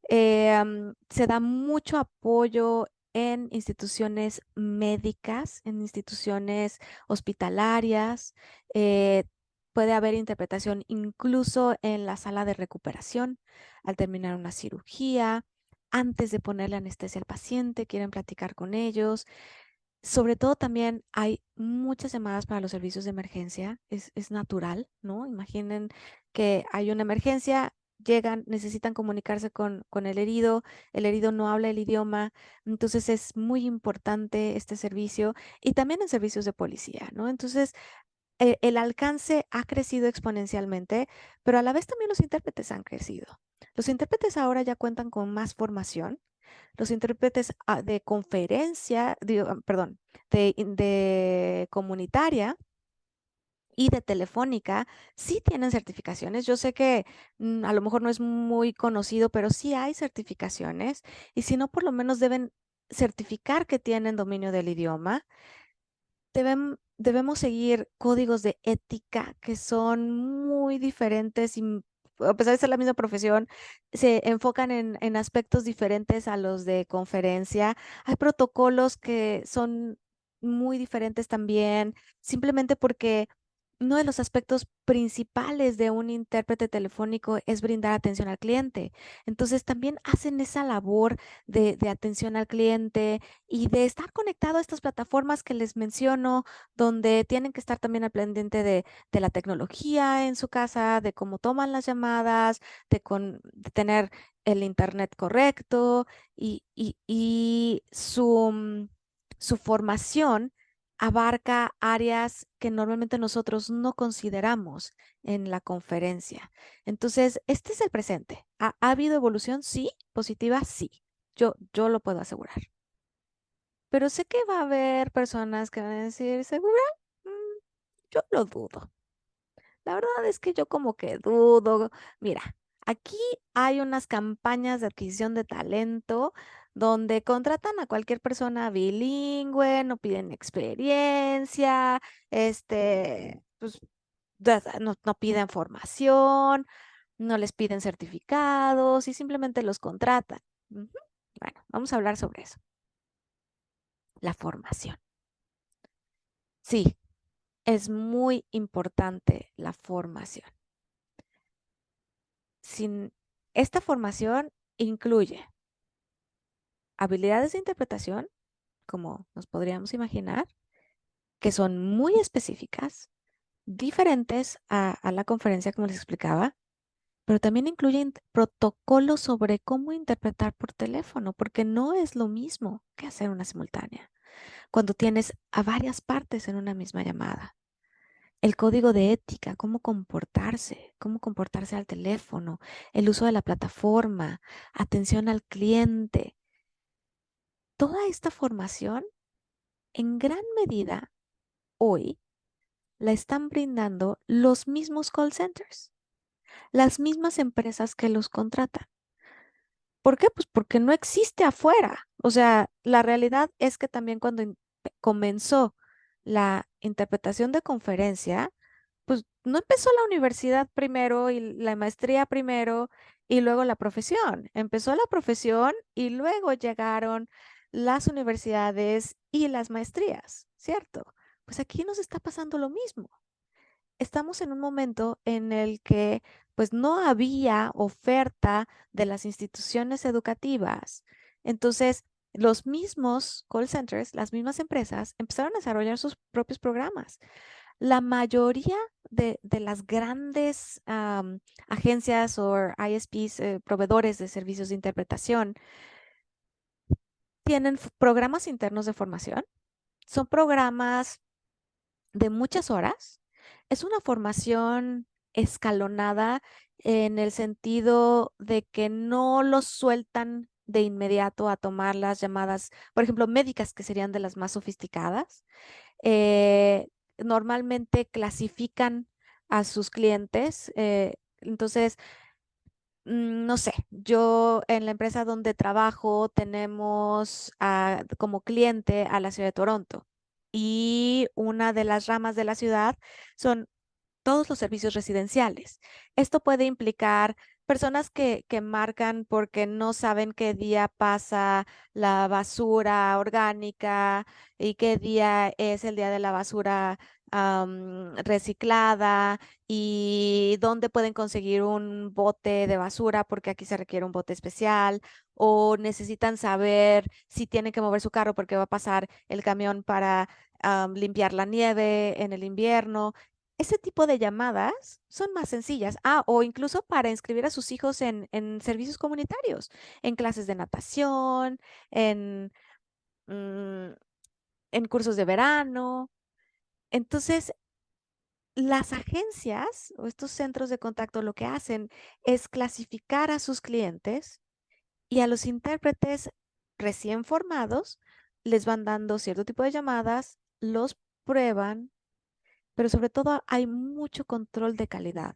Se da mucho apoyo en instituciones médicas, en instituciones hospitalarias. eh, Puede haber interpretación incluso en la sala de recuperación, al terminar una cirugía, antes de ponerle anestesia al paciente, quieren platicar con ellos. Sobre todo también hay muchas llamadas para los servicios de emergencia, es natural, ¿no? Imaginen que hay una emergencia, llegan, necesitan comunicarse con el herido no habla el idioma, entonces es muy importante este servicio y también en servicios de policía, ¿no? Entonces, el alcance ha crecido exponencialmente, pero a la vez también los intérpretes han crecido. Los intérpretes ahora ya cuentan con más formación. Los intérpretes de conferencia, perdón, de comunitaria y de telefónica sí tienen certificaciones. Yo sé que a lo mejor no es muy conocido, pero sí hay certificaciones y si no, por lo menos deben certificar que tienen dominio del idioma. Debemos seguir códigos de ética que son muy diferentes y a pesar de ser la misma profesión, se enfocan en aspectos diferentes a los de conferencia. Hay protocolos que son muy diferentes también, simplemente porque uno de los aspectos principales de un intérprete telefónico es brindar atención al cliente. Entonces también hacen esa labor de atención al cliente y de estar conectado a estas plataformas que les menciono, donde tienen que estar también al pendiente de la tecnología en su casa, de cómo toman las llamadas, de tener el internet correcto y su formación abarca áreas que normalmente nosotros no consideramos en la conferencia. Entonces, este es el presente. ¿Ha habido evolución? Sí. ¿Positiva? Sí. Yo lo puedo asegurar. Pero sé que va a haber personas que van a decir, ¿segura? Mm, Yo lo dudo. La verdad es que yo como que dudo. Mira, aquí hay unas campañas de adquisición de talento donde contratan a cualquier persona bilingüe, no piden experiencia, pues no piden formación, no les piden certificados y simplemente los contratan. Ujú. Bueno, vamos a hablar sobre eso. La formación. Sí, es muy importante la formación. Esta formación incluye habilidades de interpretación, como nos podríamos imaginar, que son muy específicas, diferentes a la conferencia, como les explicaba, pero también incluyen protocolos sobre cómo interpretar por teléfono, porque no es lo mismo que hacer una simultánea cuando tienes a varias partes en una misma llamada. El código de ética, cómo comportarse al teléfono, el uso de la plataforma, atención al cliente. Toda esta formación, en gran medida, hoy la están brindando los mismos call centers, las mismas empresas que los contratan. ¿Por qué? Pues porque no existe afuera. O sea, la realidad es que también cuando comenzó la interpretación de conferencia, pues no empezó la universidad primero y la maestría primero y luego la profesión. Empezó la profesión y luego llegaron las universidades y las maestrías, ¿cierto? Pues aquí nos está pasando lo mismo. Estamos en un momento en el que pues no había oferta de las instituciones educativas. Entonces, los mismos call centers, las mismas empresas empezaron a desarrollar sus propios programas. La mayoría de las grandes agencias o ISPs, proveedores de servicios de interpretación, tienen programas internos de formación. Son programas de muchas horas. Es una formación escalonada en el sentido de que no los sueltan de inmediato a tomar las llamadas, por ejemplo, médicas, que serían de las más sofisticadas. Normalmente clasifican a sus clientes. Entonces, no sé, yo en la empresa donde trabajo tenemos como cliente a la ciudad de Toronto y una de las ramas de la ciudad son todos los servicios residenciales. Esto puede implicar personas que marcan porque no saben qué día pasa la basura orgánica y qué día es el día de la basura reciclada y dónde pueden conseguir un bote de basura porque aquí se requiere un bote especial, o necesitan saber si tienen que mover su carro porque va a pasar el camión para limpiar la nieve en el invierno. Ese tipo de llamadas son más sencillas. O incluso para inscribir a sus hijos en servicios comunitarios, en clases de natación, mm, en cursos de verano. Entonces, las agencias o estos centros de contacto lo que hacen es clasificar a sus clientes y a los intérpretes recién formados les van dando cierto tipo de llamadas, los prueban, pero sobre todo hay mucho control de calidad.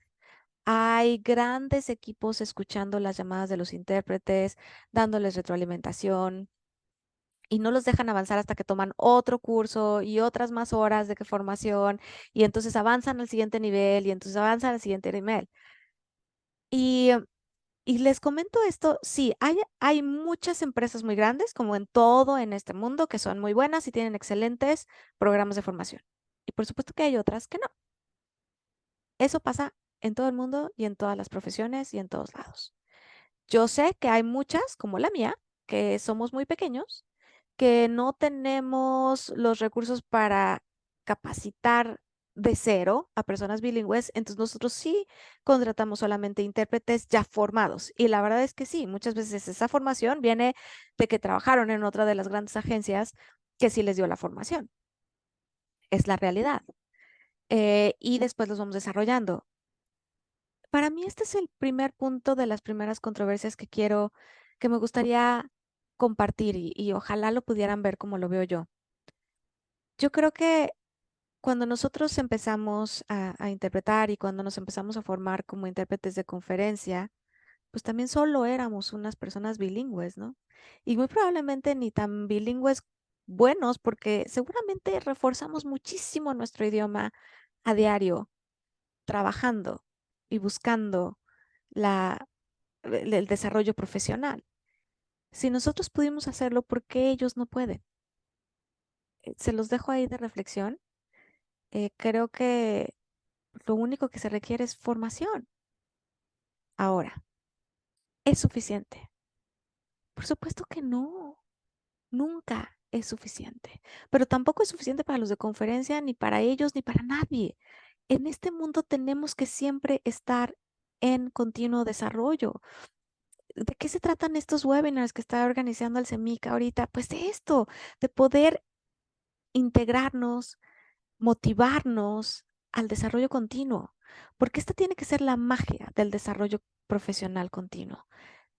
Hay grandes equipos escuchando las llamadas de los intérpretes, dándoles retroalimentación y no los dejan avanzar hasta que toman otro curso y otras más horas de formación y entonces avanzan al siguiente nivel y entonces avanzan al siguiente nivel. Y, y les comento esto, sí, hay muchas empresas muy grandes, como en todo en este mundo, que son muy buenas y tienen excelentes programas de formación. Y por supuesto que hay otras que no. Eso pasa en todo el mundo y en todas las profesiones y en todos lados. Yo sé que hay muchas, como la mía, que somos muy pequeños, que no tenemos los recursos para capacitar de cero a personas bilingües, entonces nosotros sí contratamos solamente intérpretes ya formados. Y la verdad es que sí, muchas veces esa formación viene de que trabajaron en otra de las grandes agencias que sí les dio la formación. Es la realidad. Y después los vamos desarrollando. Para mí este es el primer punto de las primeras controversias que me gustaría compartir y ojalá lo pudieran ver como lo veo yo. Yo creo que cuando nosotros empezamos a interpretar y cuando nos empezamos a formar como intérpretes de conferencia, pues también solo éramos unas personas bilingües, ¿no? Y muy probablemente ni tan bilingües buenos porque seguramente reforzamos muchísimo nuestro idioma a diario, trabajando y buscando el desarrollo profesional. Si nosotros pudimos hacerlo, ¿por qué ellos no pueden? Se los dejo ahí de reflexión. Creo que lo único que se requiere es formación. Ahora, ¿es suficiente? Por supuesto que no. Nunca es suficiente. Pero tampoco es suficiente para los de conferencia, ni para ellos, ni para nadie. En este mundo tenemos que siempre estar en continuo desarrollo. ¿De qué se tratan estos webinars que está organizando el CEMIC ahorita? Pues de esto, de poder integrarnos, motivarnos al desarrollo continuo, porque esta tiene que ser la magia del desarrollo profesional continuo.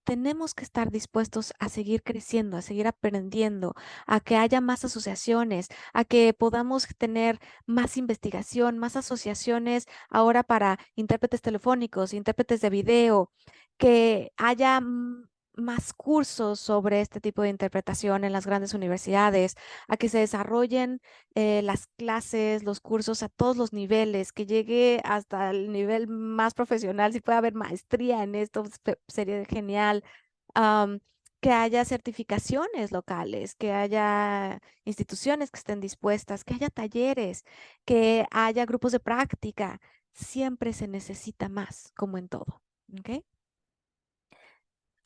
Tenemos que estar dispuestos a seguir creciendo, a seguir aprendiendo, a que haya más asociaciones, a que podamos tener más investigación, más asociaciones ahora para intérpretes telefónicos, intérpretes de video, que haya más cursos sobre este tipo de interpretación en las grandes universidades, a que se desarrollen las clases, los cursos a todos los niveles, que llegue hasta el nivel más profesional, si puede haber maestría en esto, sería genial. Am, que haya certificaciones locales, que haya instituciones que estén dispuestas, que haya talleres, que haya grupos de práctica. Siempre se necesita más, como en todo. ¿Ok?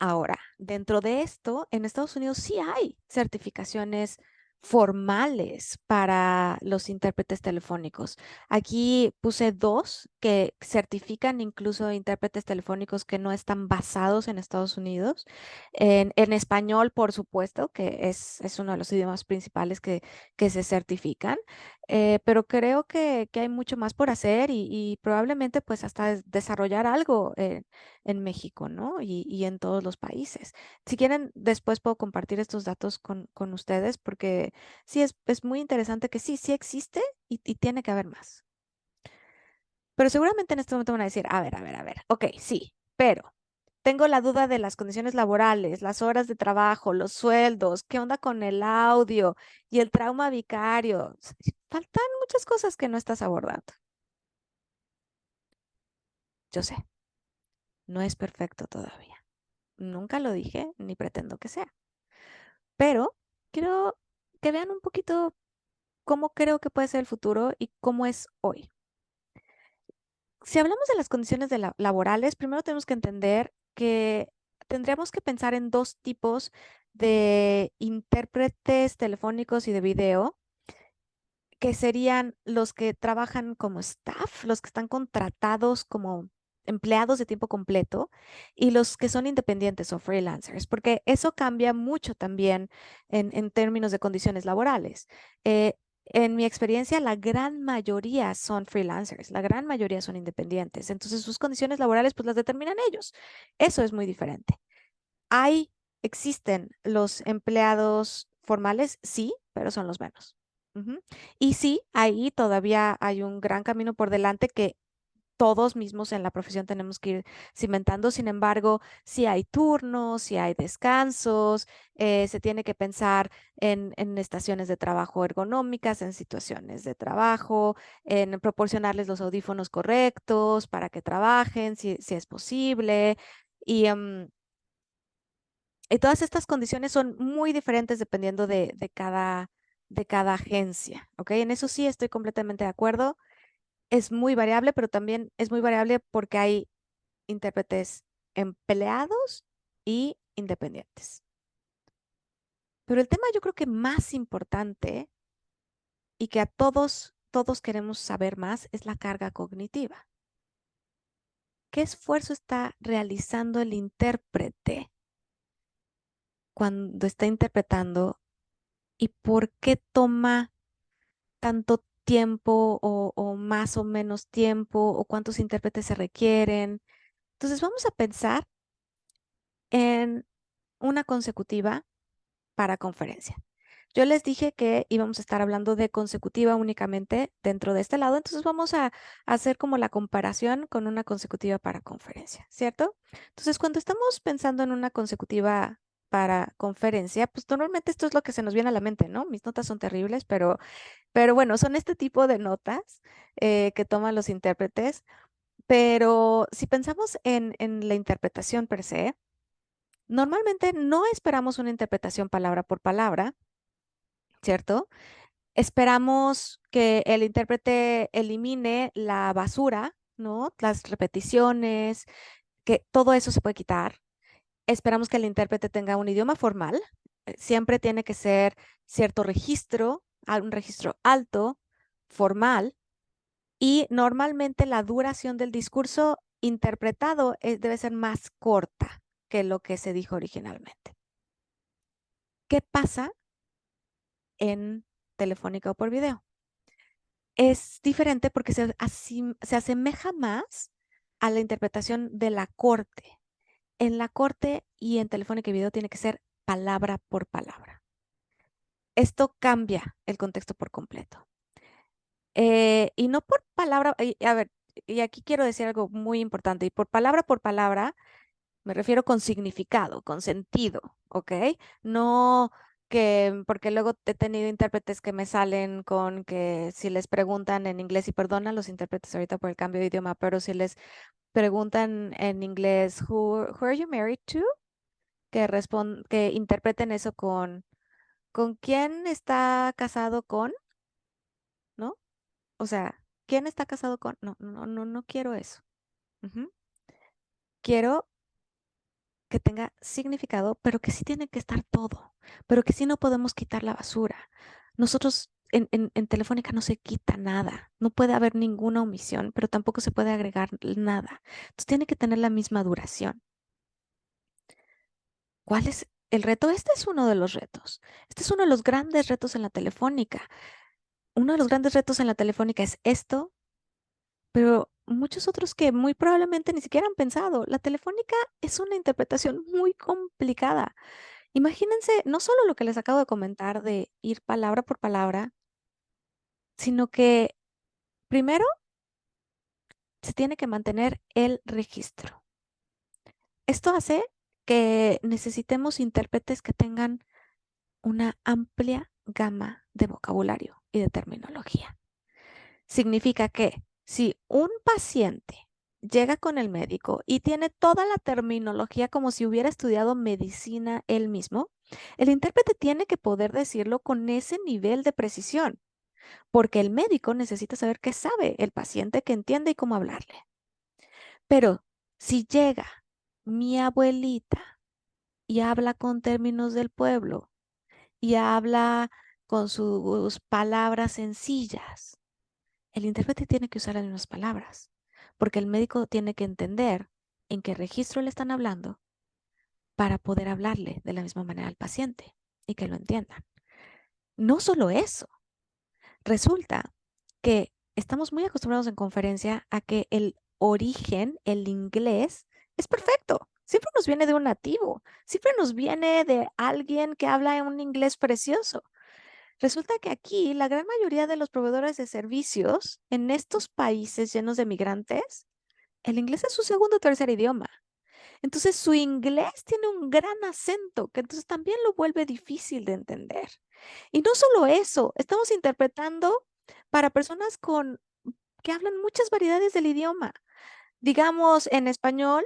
Ahora, dentro de esto, en Estados Unidos sí hay certificaciones formales para los intérpretes telefónicos. Aquí puse 2 que certifican incluso intérpretes telefónicos que no están basados en Estados Unidos. En español, por supuesto, que es uno de los idiomas principales que se certifican. Pero creo que hay mucho más por hacer y probablemente pues hasta desarrollar algo en México, ¿no? Y en todos los países. Si quieren, después puedo compartir estos datos con ustedes porque sí es muy interesante que sí existe y tiene que haber más. Pero seguramente en este momento van a decir, a ver, ok, sí, pero tengo la duda de las condiciones laborales, las horas de trabajo, los sueldos, qué onda con el audio y el trauma vicario. Faltan muchas cosas que no estás abordando. Yo sé, no es perfecto todavía. Nunca lo dije ni pretendo que sea. Pero quiero que vean un poquito cómo creo que puede ser el futuro y cómo es hoy. Si hablamos de las condiciones laborales, primero tenemos que entender que tendríamos que pensar en 2 tipos de intérpretes telefónicos y de video, que serían los que trabajan como staff, los que están contratados como empleados de tiempo completo y los que son independientes o freelancers, porque eso cambia mucho también en términos de condiciones laborales. En mi experiencia, la gran mayoría son freelancers, la gran mayoría son independientes, entonces sus condiciones laborales pues las determinan ellos. Eso es muy diferente. Existen los empleados formales, sí, pero son los menos. Y sí, ahí todavía hay un gran camino por delante que todos mismos en la profesión tenemos que ir cimentando. Sin embargo, si hay turnos, si hay descansos, se tiene que pensar en estaciones de trabajo ergonómicas, en situaciones de trabajo, en proporcionarles los audífonos correctos para que trabajen, si es posible. Y, y todas estas condiciones son muy diferentes dependiendo de cada agencia, ¿ok? En eso sí estoy completamente de acuerdo. Es muy variable, pero también es muy variable porque hay intérpretes empleados y independientes. Pero el tema yo creo que más importante y que a todos queremos saber más es la carga cognitiva. ¿Qué esfuerzo está realizando el intérprete cuando está interpretando y por qué toma tanto tiempo o más o menos tiempo o cuántos intérpretes se requieren? Entonces vamos a pensar en una consecutiva para conferencia. Yo les dije que íbamos a estar hablando de consecutiva únicamente dentro de este lado, entonces vamos a hacer como la comparación con una consecutiva para conferencia, ¿cierto? Entonces, cuando estamos pensando en una consecutiva para conferencia, pues normalmente esto es lo que se nos viene a la mente, ¿no? Mis notas son terribles, pero bueno, son este tipo de notas que toman los intérpretes, pero si pensamos en la interpretación per se, Normalmente no esperamos una interpretación palabra por palabra, ¿cierto? Esperamos que el intérprete elimine la basura, ¿no? Las repeticiones, que todo eso se puede quitar. Esperamos que el intérprete tenga un idioma formal. Siempre tiene que ser cierto registro, un registro alto, formal, y normalmente la duración del discurso interpretado debe ser más corta que lo que se dijo originalmente. ¿Qué pasa en telefónica o por video? Es diferente porque se asemeja más a la interpretación de la corte. En la corte y en telefónica y video tiene que ser palabra por palabra. Esto cambia el contexto por completo. Y no por palabra, a ver, y aquí quiero decir algo muy importante, y por palabra, me refiero con significado, con sentido, ¿ok? No porque luego he tenido intérpretes que me salen con que si les preguntan en inglés, y perdona los intérpretes ahorita por el cambio de idioma, pero si les preguntan en inglés, who are you married to? Que interpreten eso ¿con quién está casado con? ¿No? O sea, ¿quién está casado con? No, no, no, no quiero eso. Ujú. Quiero que tenga significado, pero que sí tiene que estar todo, pero que sí no podemos quitar la basura. Nosotros en Telefónica no se quita nada, no puede haber ninguna omisión, pero tampoco se puede agregar nada. Entonces tiene que tener la misma duración. ¿Cuál es el reto? Este es uno de los retos. Este es uno de los grandes retos en la Telefónica. Uno de los grandes retos en la Telefónica es esto, pero muchos otros que muy probablemente ni siquiera han pensado. La Telefónica es una interpretación muy complicada. Imagínense no solo lo que les acabo de comentar de ir palabra por palabra, sino que primero se tiene que mantener el registro. Esto hace que necesitemos intérpretes que tengan una amplia gama de vocabulario y de terminología. Significa que si un paciente llega con el médico y tiene toda la terminología como si hubiera estudiado medicina él mismo, el intérprete tiene que poder decirlo con ese nivel de precisión, porque el médico necesita saber qué sabe el paciente, que entiende y cómo hablarle. Pero si llega mi abuelita y habla con términos del pueblo y habla con sus palabras sencillas, el intérprete tiene que usar las mismas palabras, porque el médico tiene que entender en qué registro le están hablando para poder hablarle de la misma manera al paciente y que lo entiendan. No solo eso, resulta que estamos muy acostumbrados en conferencia a que el origen, el inglés, es perfecto. Siempre nos viene de un nativo, siempre nos viene de alguien que habla un inglés precioso. Resulta que aquí la gran mayoría de los proveedores de servicios en estos países llenos de migrantes, el inglés es su segundo o tercer idioma. Entonces su inglés tiene un gran acento que entonces también lo vuelve difícil de entender. Y no solo eso, estamos interpretando para personas que hablan muchas variedades del idioma. Digamos en español,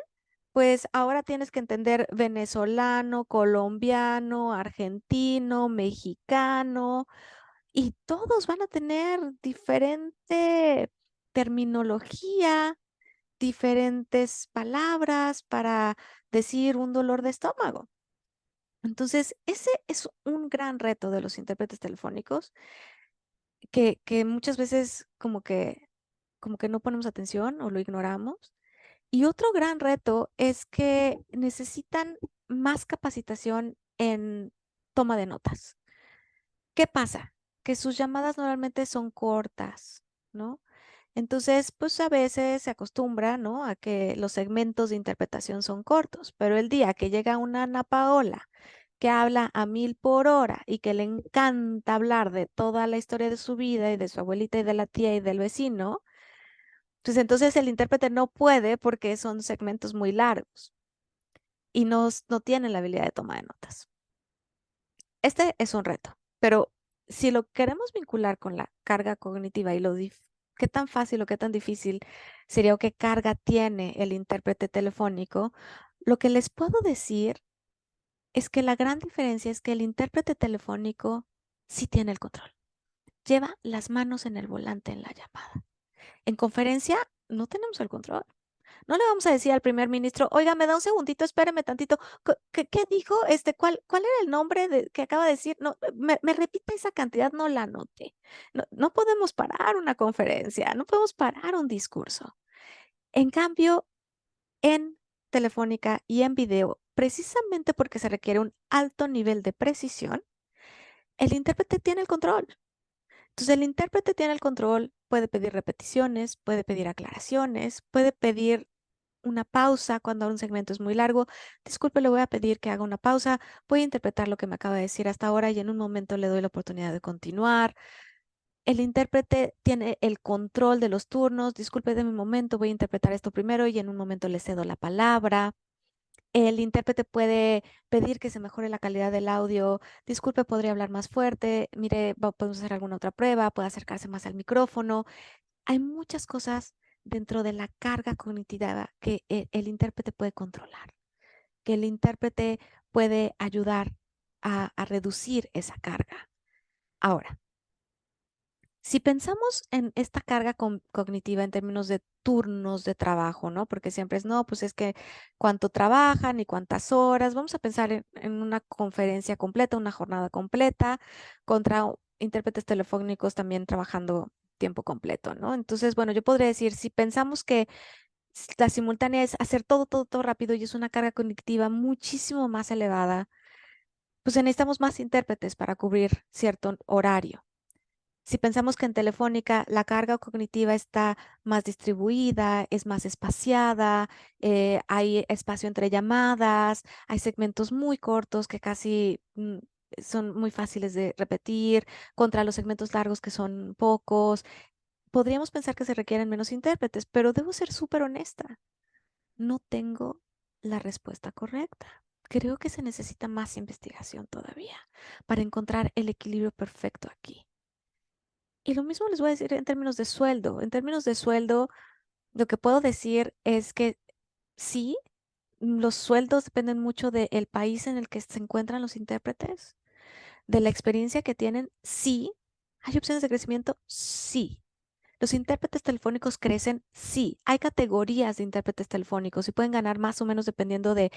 pues ahora tienes que entender venezolano, colombiano, argentino, mexicano, y todos van a tener diferente terminología, diferentes palabras para decir un dolor de estómago. Entonces, ese es un gran reto de los intérpretes telefónicos que muchas veces como que no ponemos atención o lo ignoramos. Y otro gran reto es que necesitan más capacitación en toma de notas. ¿Qué pasa? Que sus llamadas normalmente son cortas, ¿no? Entonces, pues a veces se acostumbra, ¿no? A que los segmentos de interpretación son cortos, pero el día que llega una Ana Paola que habla a 1000 por hora y que le encanta hablar de toda la historia de su vida y de su abuelita y de la tía y del vecino, pues entonces el intérprete no puede porque son segmentos muy largos y no tiene la habilidad de toma de notas. Este es un reto, pero si lo queremos vincular con la carga cognitiva y qué tan fácil o qué tan difícil sería o qué carga tiene el intérprete telefónico, lo que les puedo decir es que la gran diferencia es que el intérprete telefónico sí tiene el control. Lleva las manos en el volante en la llamada. En conferencia no tenemos el control. No le vamos a decir al primer ministro, oiga, me da un segundito, espéreme tantito. ¿Qué dijo? ¿Cuál era el nombre que acaba de decir? No, me repite esa cantidad, no la anoté. No podemos parar una conferencia, no podemos parar un discurso. En cambio, en Telefónica y en video, precisamente porque se requiere un alto nivel de precisión, el intérprete tiene el control. Entonces, el intérprete tiene el control, puede pedir repeticiones, puede pedir aclaraciones, puede pedir una pausa cuando un segmento es muy largo. Disculpe, le voy a pedir que haga una pausa. Voy a interpretar lo que me acaba de decir hasta ahora y en un momento le doy la oportunidad de continuar. El intérprete tiene el control de los turnos. Disculpe, de mi momento, voy a interpretar esto primero y en un momento le cedo la palabra. El intérprete puede pedir que se mejore la calidad del audio. Disculpe, podría hablar más fuerte. Mire, podemos hacer alguna otra prueba. Puede acercarse más al micrófono. Hay muchas cosas dentro de la carga cognitiva que el intérprete puede controlar, que el intérprete puede ayudar a reducir esa carga. Ahora, si pensamos en esta carga cognitiva en términos de turnos de trabajo, ¿no? Porque siempre es, no, pues es que cuánto trabajan y cuántas horas. Vamos a pensar en una conferencia completa, una jornada completa, contra intérpretes telefónicos también trabajando tiempo completo, ¿no? Entonces, bueno, yo podría decir, si pensamos que la simultánea es hacer todo rápido y es una carga cognitiva muchísimo más elevada, pues necesitamos más intérpretes para cubrir cierto horario. Si pensamos que en Telefónica la carga cognitiva está más distribuida, es más espaciada, hay espacio entre llamadas, hay segmentos muy cortos que casi son muy fáciles de repetir, contra los segmentos largos que son pocos, podríamos pensar que se requieren menos intérpretes, pero debo ser súper honesta. No tengo la respuesta correcta. Creo que se necesita más investigación todavía para encontrar el equilibrio perfecto aquí. Y lo mismo les voy a decir en términos de sueldo. En términos de sueldo, lo que puedo decir es que sí, los sueldos dependen mucho del país en el que se encuentran los intérpretes, de la experiencia que tienen. Sí. ¿Hay opciones de crecimiento? Sí. ¿Los intérpretes telefónicos crecen? Sí. Hay categorías de intérpretes telefónicos y pueden ganar más o menos dependiendo de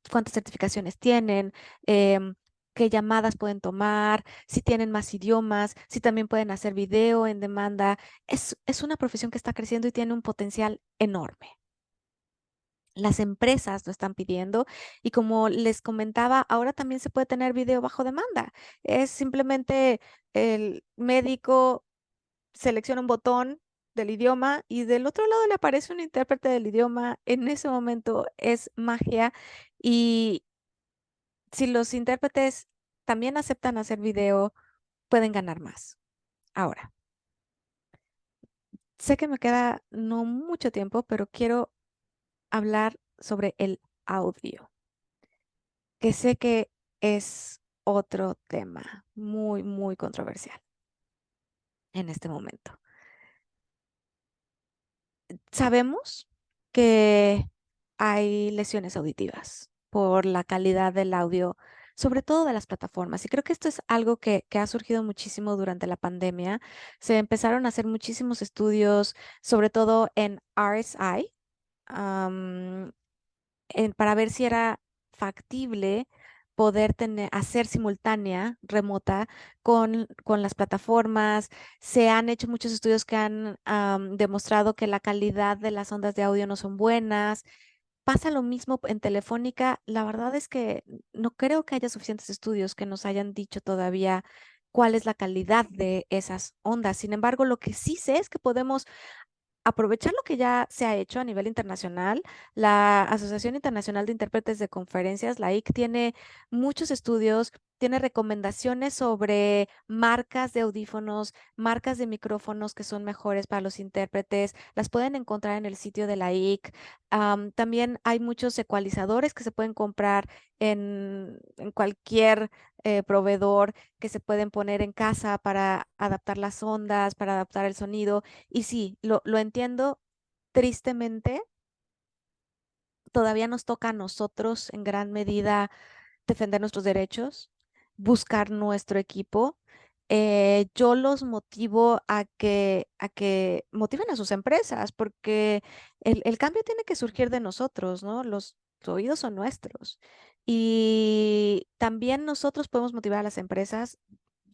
cuántas certificaciones tienen, qué llamadas pueden tomar, si tienen más idiomas, si también pueden hacer video en demanda. Es una profesión que está creciendo y tiene un potencial enorme. Las empresas lo están pidiendo y como les comentaba, ahora también se puede tener video bajo demanda. Es simplemente el médico selecciona un botón del idioma y del otro lado le aparece un intérprete del idioma. En ese momento es magia y si los intérpretes también aceptan hacer video, pueden ganar más. Ahora, sé que me queda no mucho tiempo, pero quiero hablar sobre el audio, que sé que es otro tema muy controversial en este momento. Sabemos que hay lesiones auditivas por la calidad del audio, sobre todo de las plataformas. Y creo que esto es algo que ha surgido muchísimo durante la pandemia. Se empezaron a hacer muchísimos estudios, sobre todo en RSI, para ver si era factible poder hacer simultánea, remota, con las plataformas. Se han hecho muchos estudios que han demostrado que la calidad de las ondas de audio no son buenas. Pasa lo mismo en Telefónica. La verdad es que no creo que haya suficientes estudios que nos hayan dicho todavía cuál es la calidad de esas ondas. Sin embargo, lo que sí sé es que podemos aprovechar lo que ya se ha hecho a nivel internacional. La Asociación Internacional de Intérpretes de Conferencias, la IC, tiene muchos estudios, tiene recomendaciones sobre marcas de audífonos, marcas de micrófonos que son mejores para los intérpretes. Las pueden encontrar en el sitio de la IC. También hay muchos ecualizadores que se pueden comprar en cualquier proveedor, que se pueden poner en casa para adaptar las ondas, para adaptar el sonido. Y sí, lo entiendo. Tristemente, todavía nos toca a nosotros en gran medida defender nuestros derechos, buscar nuestro equipo. Yo los motivo a que motiven a sus empresas, porque el cambio tiene que surgir de nosotros, ¿no? Los oídos son nuestros. Y también nosotros podemos motivar a las empresas.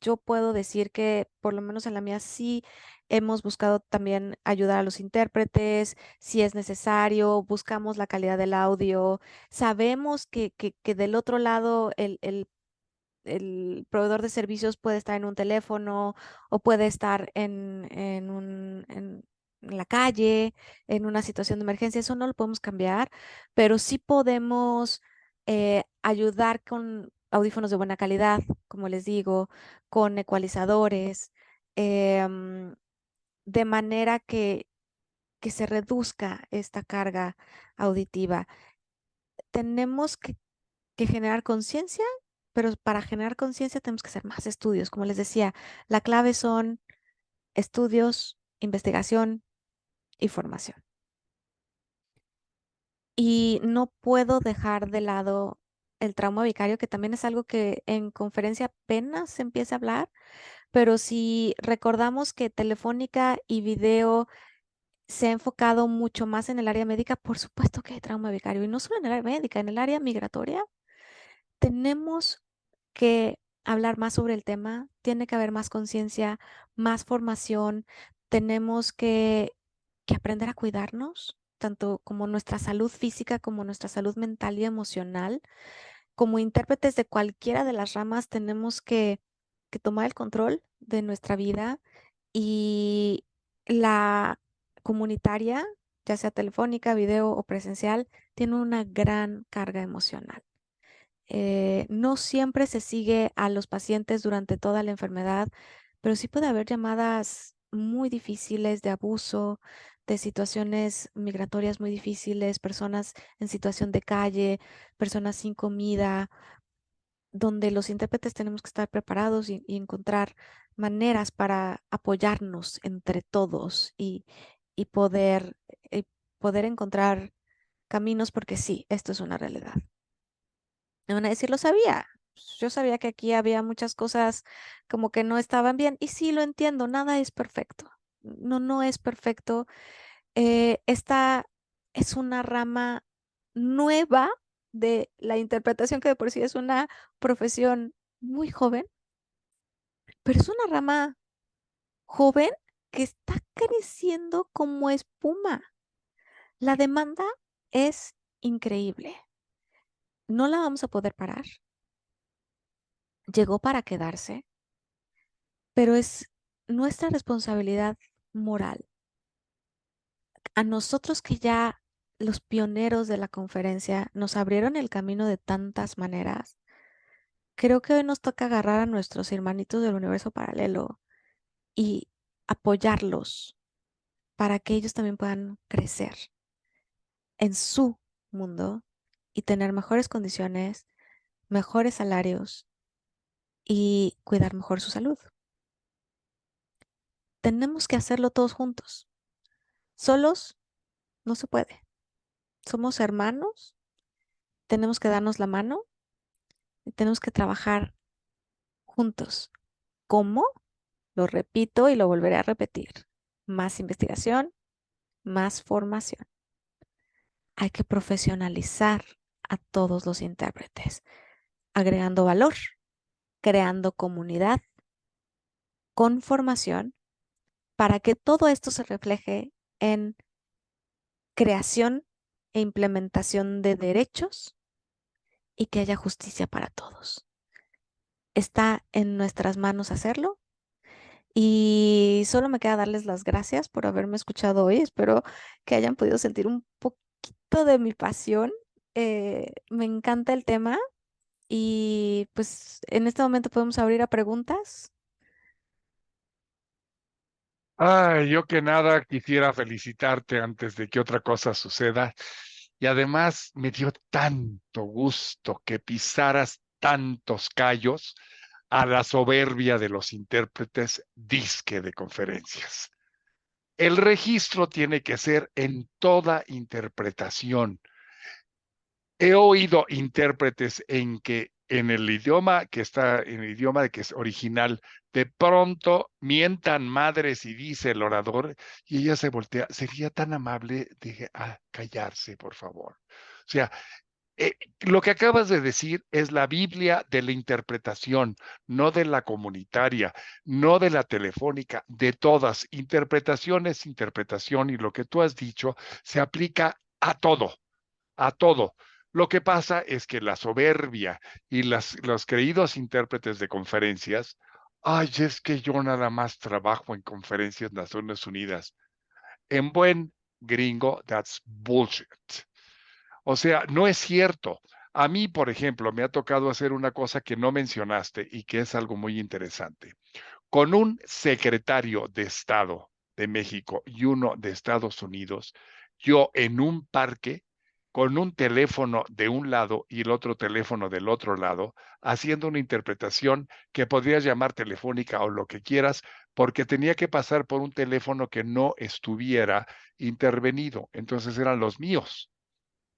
Yo puedo decir que por lo menos en la mía sí hemos buscado también ayudar a los intérpretes, si es necesario, buscamos la calidad del audio, sabemos que del otro lado el proveedor de servicios puede estar en un teléfono o puede estar en la calle, en una situación de emergencia. Eso no lo podemos cambiar, pero sí podemos ayudar con audífonos de buena calidad, como les digo, con ecualizadores, de manera que se reduzca esta carga auditiva. Tenemos que generar conciencia, pero para generar conciencia tenemos que hacer más estudios. Como les decía, la clave son estudios, investigación y formación. Y no puedo dejar de lado el trauma vicario, que también es algo que en conferencia apenas se empieza a hablar, pero si recordamos que Telefónica y Video se ha enfocado mucho más en el área médica, por supuesto que hay trauma vicario, y no solo en el área médica, en el área migratoria. Tenemos que hablar más sobre el tema, tiene que haber más conciencia, más formación, tenemos que aprender a cuidarnos, tanto como nuestra salud física como nuestra salud mental y emocional. Como intérpretes de cualquiera de las ramas tenemos que tomar el control de nuestra vida, y la comunitaria, ya sea telefónica, video o presencial, tiene una gran carga emocional. No siempre se sigue a los pacientes durante toda la enfermedad, pero sí puede haber llamadas muy difíciles de abuso, de situaciones migratorias muy difíciles, personas en situación de calle, personas sin comida, donde los intérpretes tenemos que estar preparados y encontrar maneras para apoyarnos entre todos y poder encontrar caminos, porque sí, esto es una realidad. Me van a decir, lo sabía. Yo sabía que aquí había muchas cosas como que no estaban bien. Y sí, lo entiendo, nada es perfecto. No, no es perfecto. Esta es una rama nueva de la interpretación, que de por sí es una profesión muy joven, pero es una rama joven que está creciendo como espuma. La demanda es increíble. No la vamos a poder parar. Llegó para quedarse, pero es nuestra responsabilidad moral. A nosotros, que ya los pioneros de la conferencia nos abrieron el camino de tantas maneras, creo que hoy nos toca agarrar a nuestros hermanitos del universo paralelo y apoyarlos para que ellos también puedan crecer en su mundo y tener mejores condiciones, mejores salarios y cuidar mejor su salud. Tenemos que hacerlo todos juntos. Solos no se puede. Somos hermanos, tenemos que darnos la mano y tenemos que trabajar juntos. ¿Cómo? Lo repito y lo volveré a repetir. Más investigación, más formación. Hay que profesionalizar a todos los intérpretes, agregando valor, creando comunidad, con formación, para que todo esto se refleje en creación e implementación de derechos y que haya justicia para todos. Está en nuestras manos hacerlo, y solo me queda darles las gracias por haberme escuchado hoy. Espero que hayan podido sentir un poquito de mi pasión. Me encanta el tema, y pues en este momento podemos abrir a preguntas. Ay, yo que nada quisiera felicitarte antes de que otra cosa suceda. Y además me dio tanto gusto que pisaras tantos callos a la soberbia de los intérpretes disque de conferencias. El registro tiene que ser en toda interpretación. He oído intérpretes en que en el idioma que está, en el idioma que es original, de pronto mientan madres y dice el orador, y ella se voltea, sería tan amable de callarse, por favor. O sea, lo que acabas de decir es la Biblia de la interpretación, no de la comunitaria, no de la telefónica, de todas. Interpretación es interpretación y lo que tú has dicho se aplica a todo, a todo. Lo que pasa es que la soberbia y los creídos intérpretes de conferencias, ay, es que yo nada más trabajo en conferencias de Naciones Unidas. En buen gringo, that's bullshit. O sea, no es cierto. A mí, por ejemplo, me ha tocado hacer una cosa que no mencionaste y que es algo muy interesante. Con un secretario de Estado de México y uno de Estados Unidos, yo en un parque, con un teléfono de un lado y el otro teléfono del otro lado, haciendo una interpretación que podrías llamar telefónica o lo que quieras, porque tenía que pasar por un teléfono que no estuviera intervenido. Entonces eran los míos.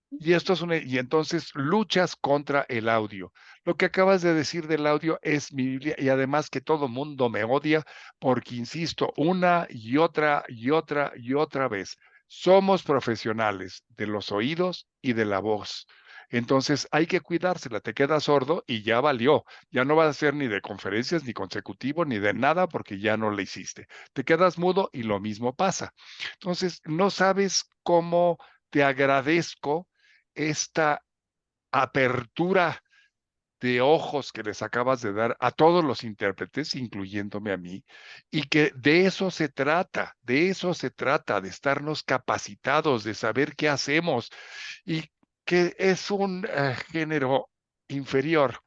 Y esto es y entonces luchas contra el audio. Lo que acabas de decir del audio es mi Biblia y además que todo mundo me odia porque insisto una y otra y otra y otra vez. Somos profesionales de los oídos y de la voz. Entonces hay que cuidársela, te quedas sordo y ya valió. Ya no vas a ser ni de conferencias, ni consecutivo, ni de nada porque ya no le hiciste. Te quedas mudo y lo mismo pasa. Entonces no sabes cómo te agradezco esta apertura de ojos que les acabas de dar a todos los intérpretes, incluyéndome a mí, y que de eso se trata, de estarnos capacitados, de saber qué hacemos, y que es un género inferior,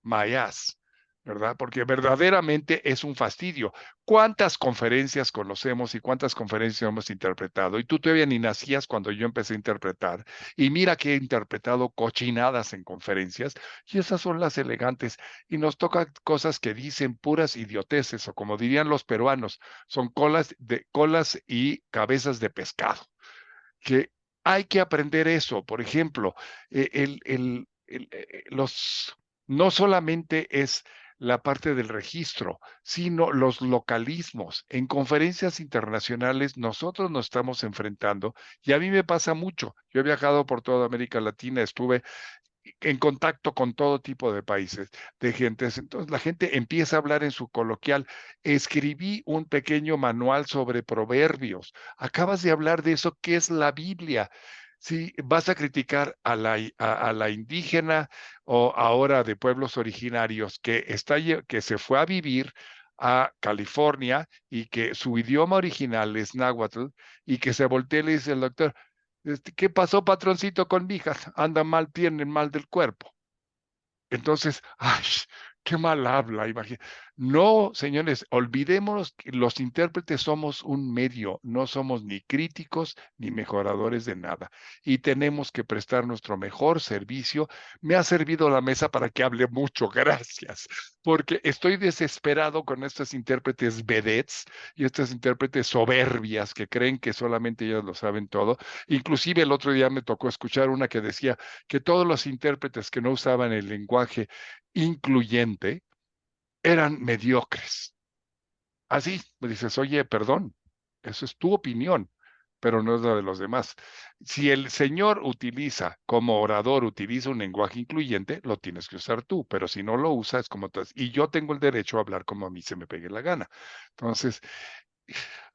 my ass, ¿verdad? Porque verdaderamente es un fastidio. ¿Cuántas conferencias conocemos y cuántas conferencias hemos interpretado? Y tú todavía ni nacías cuando yo empecé a interpretar. Y mira que he interpretado cochinadas en conferencias y esas son las elegantes. Y nos toca cosas que dicen puras idioteces o como dirían los peruanos, son colas y cabezas de pescado. Que hay que aprender eso. Por ejemplo, no solamente es la parte del registro, sino los localismos. En conferencias internacionales nosotros nos estamos enfrentando y a mí me pasa mucho. Yo he viajado por toda América Latina, estuve en contacto con todo tipo de países, de gentes. Entonces la gente empieza a hablar en su coloquial. Escribí un pequeño manual sobre proverbios. Acabas de hablar de eso, ¿qué es la Biblia? Si vas a criticar a la indígena o ahora de pueblos originarios que se fue a vivir a California y que su idioma original es náhuatl y que se voltea y le dice el doctor, ¿qué pasó, patroncito, con mi hija? Anda mal, tiene mal del cuerpo. Entonces, ay, qué mal habla, imagínate. No, señores, olvidémonos que los intérpretes somos un medio, no somos ni críticos ni mejoradores de nada. Y tenemos que prestar nuestro mejor servicio. Me ha servido la mesa para que hable mucho, gracias, porque estoy desesperado con estos intérpretes vedettes y estas intérpretes soberbias que creen que solamente ellas lo saben todo. Inclusive el otro día me tocó escuchar una que decía que todos los intérpretes que no usaban el lenguaje incluyente eran mediocres. Así, me dices, oye, perdón, eso es tu opinión, pero no es la de los demás. Si el señor utiliza, como orador, utiliza un lenguaje incluyente, lo tienes que usar tú, pero si no lo usas, como y yo tengo el derecho a hablar como a mí se me pegue la gana. Entonces,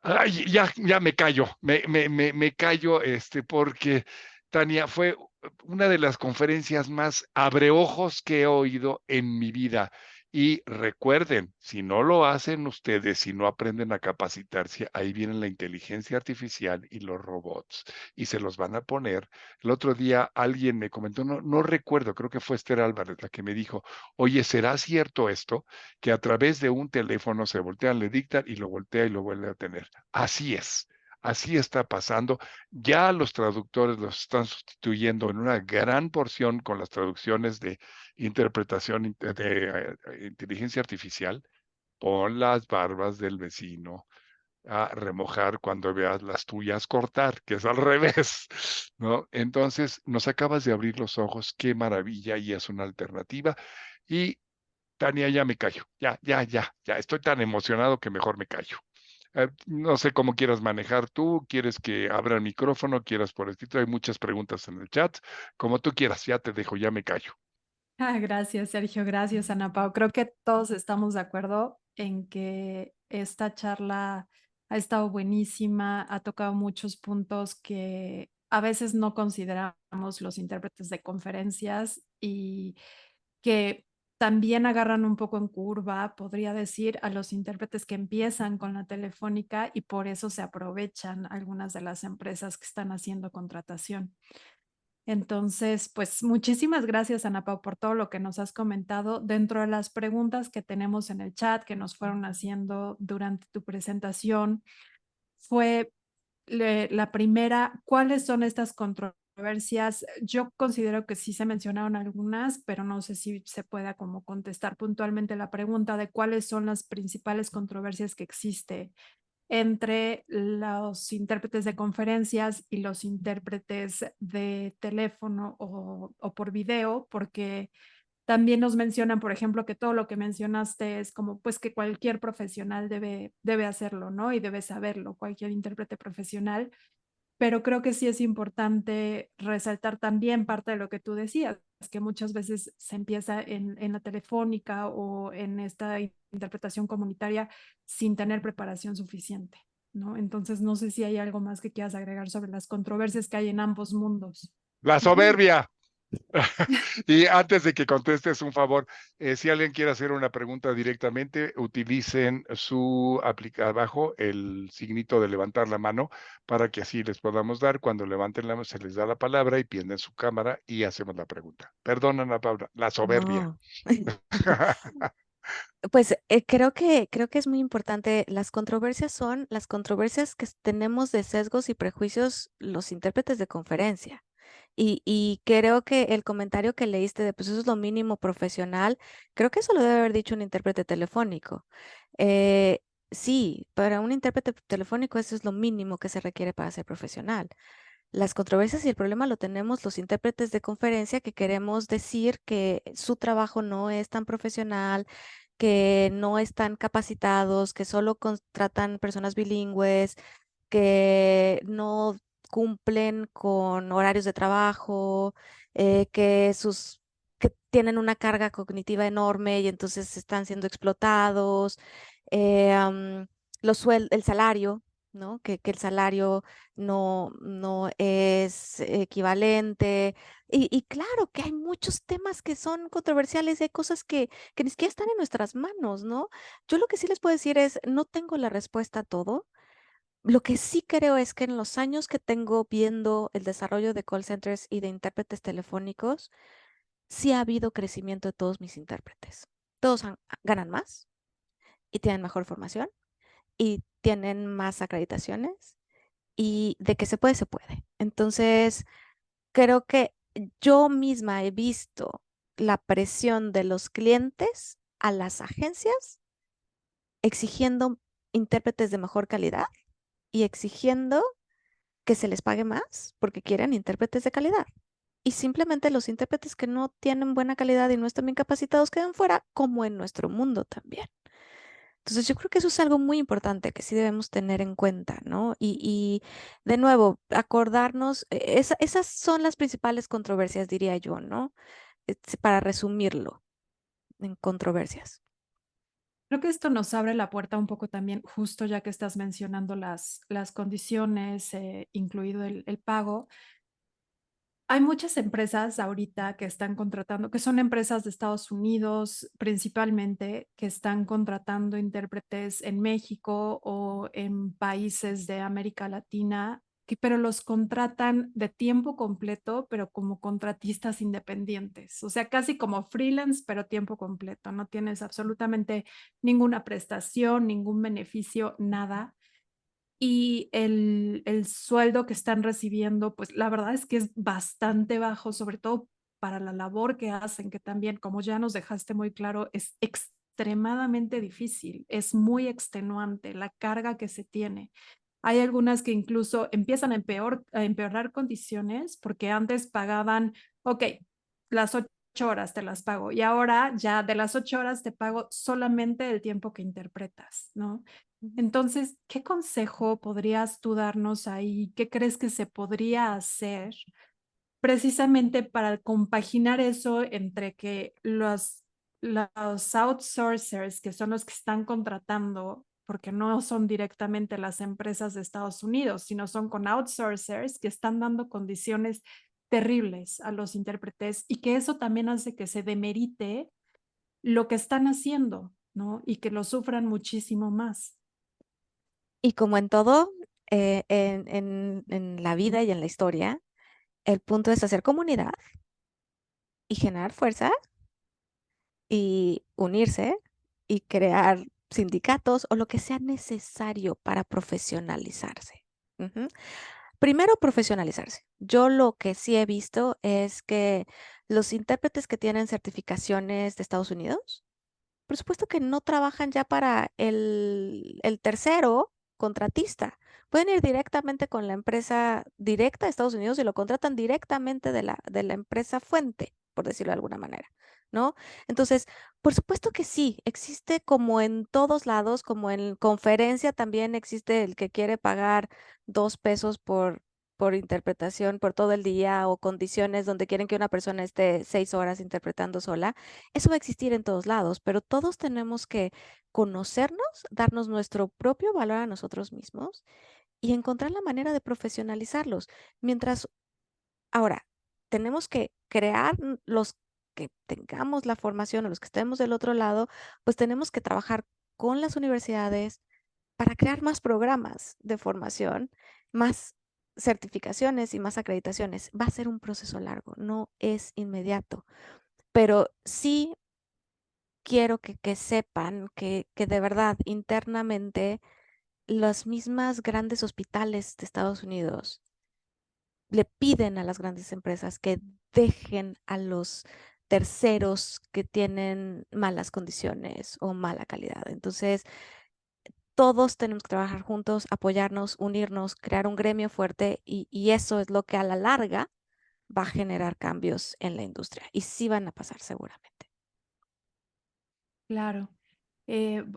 ay, ya me callo, me callo, porque Tania fue una de las conferencias más abreojos que he oído en mi vida. Y recuerden, si no lo hacen ustedes, si no aprenden a capacitarse, ahí viene la inteligencia artificial y los robots y se los van a poner. El otro día alguien me comentó, no recuerdo, creo que fue Esther Álvarez la que me dijo, oye, ¿será cierto esto? Que a través de un teléfono se voltean, le dictan y lo voltea y lo vuelve a tener. Así es. Así está pasando. Ya los traductores los están sustituyendo en una gran porción con las traducciones de interpretación de inteligencia artificial. Pon las barbas del vecino. a remojar cuando veas las tuyas cortar, que es al revés, ¿no? Entonces, nos acabas de abrir los ojos, qué maravilla, y es una alternativa. Y Tania, ya me callo, ya, estoy tan emocionado que mejor me callo. No sé cómo quieras manejar tú, quieres que abra el micrófono, quieras por escrito, hay muchas preguntas en el chat, como tú quieras, ya te dejo, ya me callo. Gracias, Sergio. Gracias, Ana Pao. Creo que todos estamos de acuerdo en que esta charla ha estado buenísima, ha tocado muchos puntos que a veces no consideramos los intérpretes de conferencias y que también agarran un poco en curva, podría decir, a los intérpretes que empiezan con la telefónica y por eso se aprovechan algunas de las empresas que están haciendo contratación. Entonces, pues muchísimas gracias, Ana Pao, por todo lo que nos has comentado. Dentro de las preguntas que tenemos en el chat que nos fueron haciendo durante tu presentación, fue la primera, ¿cuáles son estas controversias? Yo considero que sí se mencionaron algunas, pero no sé si se pueda como contestar puntualmente la pregunta de cuáles son las principales controversias que existe entre los intérpretes de conferencias y los intérpretes de teléfono o por video, porque también nos mencionan, por ejemplo, que todo lo que mencionaste es como pues que cualquier profesional debe hacerlo, ¿no? Y debe saberlo, cualquier intérprete profesional, pero creo que sí es importante resaltar también parte de lo que tú decías, que muchas veces se empieza en la telefónica o en esta interpretación comunitaria sin tener preparación suficiente, ¿no? Entonces, no sé si hay algo más que quieras agregar sobre las controversias que hay en ambos mundos. La soberbia. Y antes de que contestes, un favor, si alguien quiere hacer una pregunta directamente, utilicen su abajo el signito de levantar la mano para que así les podamos dar. Cuando levanten la mano, se les da la palabra y prenden su cámara y hacemos la pregunta. Perdón, Ana Paula, la soberbia. No. Pues creo que es muy importante. Las controversias son las controversias que tenemos de sesgos y prejuicios los intérpretes de conferencia. Y creo que el comentario que leíste de pues eso es lo mínimo profesional, creo que eso lo debe haber dicho un intérprete telefónico. Eh, sí, para un intérprete telefónico eso es lo mínimo que se requiere para ser profesional. Las controversias y el problema lo tenemos los intérpretes de conferencia que queremos decir que su trabajo no es tan profesional, que no están capacitados, que solo contratan personas bilingües, que no cumplen con horarios de trabajo, que tienen una carga cognitiva enorme y entonces están siendo explotados, el salario, ¿no? Que el salario no es equivalente. Y claro que hay muchos temas que son controversiales y hay cosas que ni siquiera están en nuestras manos, ¿no? Yo lo que sí les puedo decir es, no tengo la respuesta a todo. Lo que sí creo es que en los años que tengo viendo el desarrollo de call centers y de intérpretes telefónicos, sí ha habido crecimiento de todos mis intérpretes. Todos ganan más y tienen mejor formación y tienen más acreditaciones y de que se puede, se puede. Entonces, creo que yo misma he visto la presión de los clientes a las agencias exigiendo intérpretes de mejor calidad y exigiendo que se les pague más porque quieren intérpretes de calidad. Y simplemente los intérpretes que no tienen buena calidad y no están bien capacitados quedan fuera, como en nuestro mundo también. Entonces yo creo que eso es algo muy importante que sí debemos tener en cuenta, ¿no? Y de nuevo, acordarnos, esas son las principales controversias, diría yo, ¿no? Para resumirlo en controversias. Creo que esto nos abre la puerta un poco también, justo ya que estás mencionando las condiciones, incluido el pago. Hay muchas empresas ahorita que están contratando, que son empresas de Estados Unidos principalmente, que están contratando intérpretes en México o en países de América Latina, pero los contratan de tiempo completo, pero como contratistas independientes, o sea, casi como freelance, pero tiempo completo. No tienes absolutamente ninguna prestación, ningún beneficio, nada. Y el sueldo que están recibiendo, pues la verdad es que es bastante bajo, sobre todo para la labor que hacen, que también, como ya nos dejaste muy claro, es extremadamente difícil, es muy extenuante la carga que se tiene. Hay algunas que incluso empiezan a empeorar condiciones porque antes pagaban, ok, las 8 horas te las pago y ahora ya de las 8 horas te pago solamente el tiempo que interpretas, ¿no? Entonces, ¿qué consejo podrías tú darnos ahí? ¿Qué crees que se podría hacer precisamente para compaginar eso entre que los outsourcers, que son los que están contratando, porque no son directamente las empresas de Estados Unidos, sino son con outsourcers que están dando condiciones terribles a los intérpretes y que eso también hace que se demerite lo que están haciendo, ¿no? Y que lo sufran muchísimo más. Y como en todo, en la vida y en la historia, el punto es hacer comunidad y generar fuerza y unirse y crear sindicatos o lo que sea necesario para profesionalizarse. Ujú. Primero, profesionalizarse. Yo lo que sí he visto es que los intérpretes que tienen certificaciones de Estados Unidos, por supuesto que no trabajan ya para el tercero contratista. Pueden ir directamente con la empresa directa de Estados Unidos y lo contratan directamente de la empresa fuente, por decirlo de alguna manera, ¿no? Entonces, por supuesto que sí, existe como en todos lados, como en conferencia también existe el que quiere pagar 2 pesos por interpretación por todo el día o condiciones donde quieren que una persona esté 6 horas interpretando sola. Eso va a existir en todos lados, pero todos tenemos que conocernos, darnos nuestro propio valor a nosotros mismos y encontrar la manera de profesionalizarlos. Mientras, ahora, tenemos que crear los que tengamos la formación o los que estemos del otro lado, pues tenemos que trabajar con las universidades para crear más programas de formación, más certificaciones y más acreditaciones. Va a ser un proceso largo, no es inmediato, pero sí quiero que sepan que de verdad internamente las mismas grandes hospitales de Estados Unidos le piden a las grandes empresas que dejen a los terceros que tienen malas condiciones o mala calidad. Entonces, todos tenemos que trabajar juntos, apoyarnos, unirnos, crear un gremio fuerte y eso es lo que a la larga va a generar cambios en la industria y sí van a pasar seguramente. Claro.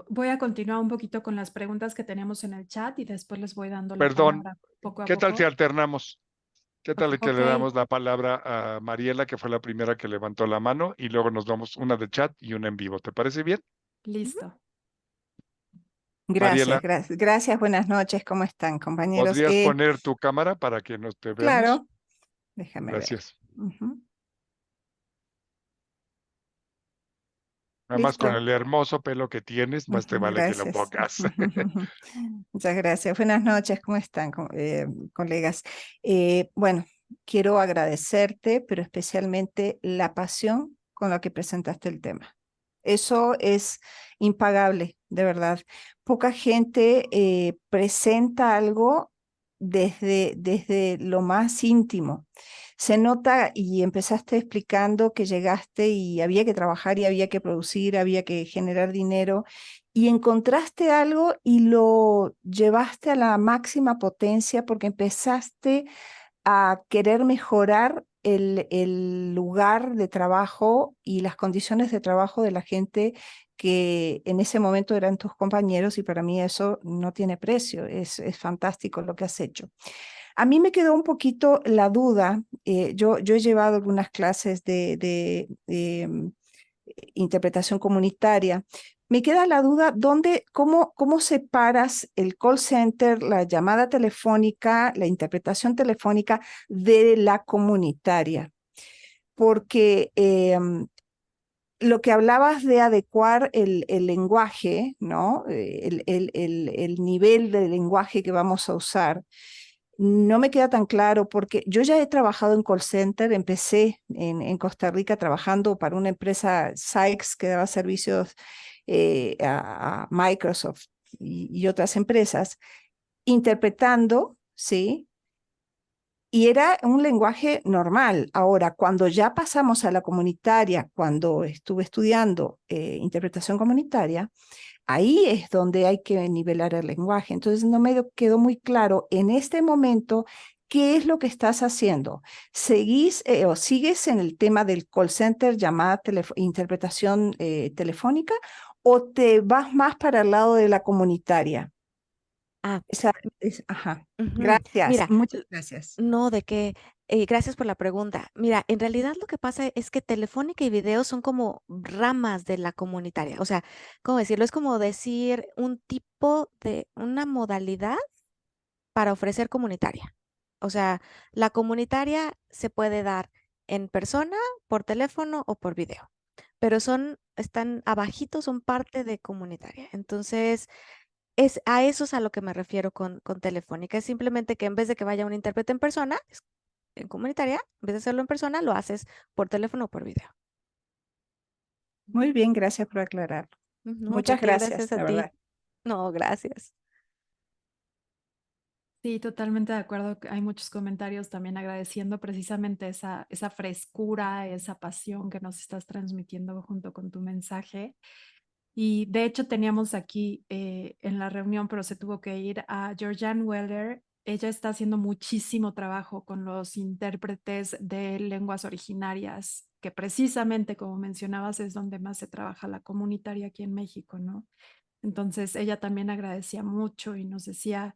Voy a continuar un poquito con las preguntas que tenemos en el chat y después les voy dando la Perdón, palabra poco a ¿qué tal si poco. alternamos? ¿Qué tal que Ok, le damos la palabra a Mariela, que fue la primera que levantó la mano, y luego nos damos una de chat y una en vivo? ¿Te parece bien? Ujú. listo. Mariela, Gracias, buenas noches, ¿cómo están, compañeros? ¿podrías poner tu cámara para que nos te veamos? Claro, déjame ver. Gracias. Ujú. Nada más con Listo. el hermoso pelo que tienes, más te vale que lo Gracias. pongas. Muchas gracias. Buenas noches, ¿cómo están, colegas? Bueno, quiero agradecerte, pero especialmente la pasión con la que presentaste el tema. Eso es impagable, de verdad. Poca gente presenta algo desde lo más íntimo. Se nota y empezaste explicando que llegaste y había que trabajar y había que producir, había que generar dinero y encontraste algo y lo llevaste a la máxima potencia porque empezaste a querer mejorar el lugar de trabajo y las condiciones de trabajo de la gente que en ese momento eran tus compañeros y para mí eso no tiene precio, es fantástico lo que has hecho. A mí me quedó un poquito la duda, yo he llevado algunas clases de interpretación comunitaria. Me queda la duda, cómo separas el call center, la llamada telefónica, la interpretación telefónica de la comunitaria? Porque lo que hablabas de adecuar el lenguaje, ¿no? El nivel de lenguaje que vamos a usar, no me queda tan claro porque yo ya he trabajado en call center, empecé en Costa Rica trabajando para una empresa Sykes que daba servicios a Microsoft y otras empresas, interpretando, ¿sí? y era un lenguaje normal. Ahora, cuando ya pasamos a la comunitaria, cuando estuve estudiando interpretación comunitaria, ahí es donde hay que nivelar el lenguaje. Entonces no me quedó muy claro en este momento qué es lo que estás haciendo. ¿Seguís o sigues en el tema del call center, llamada interpretación telefónica, o te vas más para el lado de la comunitaria? Ah, Ajá. ujú. Gracias, Mira, muchas gracias. no, de que, gracias por la pregunta. Mira, en realidad lo que pasa es que telefónica y video son como ramas de la comunitaria. O sea, ¿cómo decirlo? Es como decir un tipo de, una modalidad para ofrecer comunitaria. O sea, la comunitaria se puede dar en persona, por teléfono o por video, pero están abajito, son parte de comunitaria. Entonces, a eso es a lo que me refiero con telefónica. Es simplemente que en vez de que vaya un intérprete en persona, en comunitaria, en vez de hacerlo en persona, lo haces por teléfono o por video. Muy bien, gracias por aclarar. No, ¿de Muchas qué? gracias, Gracias a la ti. verdad. No, gracias. Sí, totalmente de acuerdo. Hay muchos comentarios también agradeciendo precisamente esa frescura, esa pasión que nos estás transmitiendo junto con tu mensaje. Y de hecho teníamos aquí en la reunión, pero se tuvo que ir, a Georgianne Weller. Ella está haciendo muchísimo trabajo con los intérpretes de lenguas originarias, que precisamente, como mencionabas, es donde más se trabaja la comunitaria aquí en México, ¿no? Entonces ella también agradecía mucho y nos decía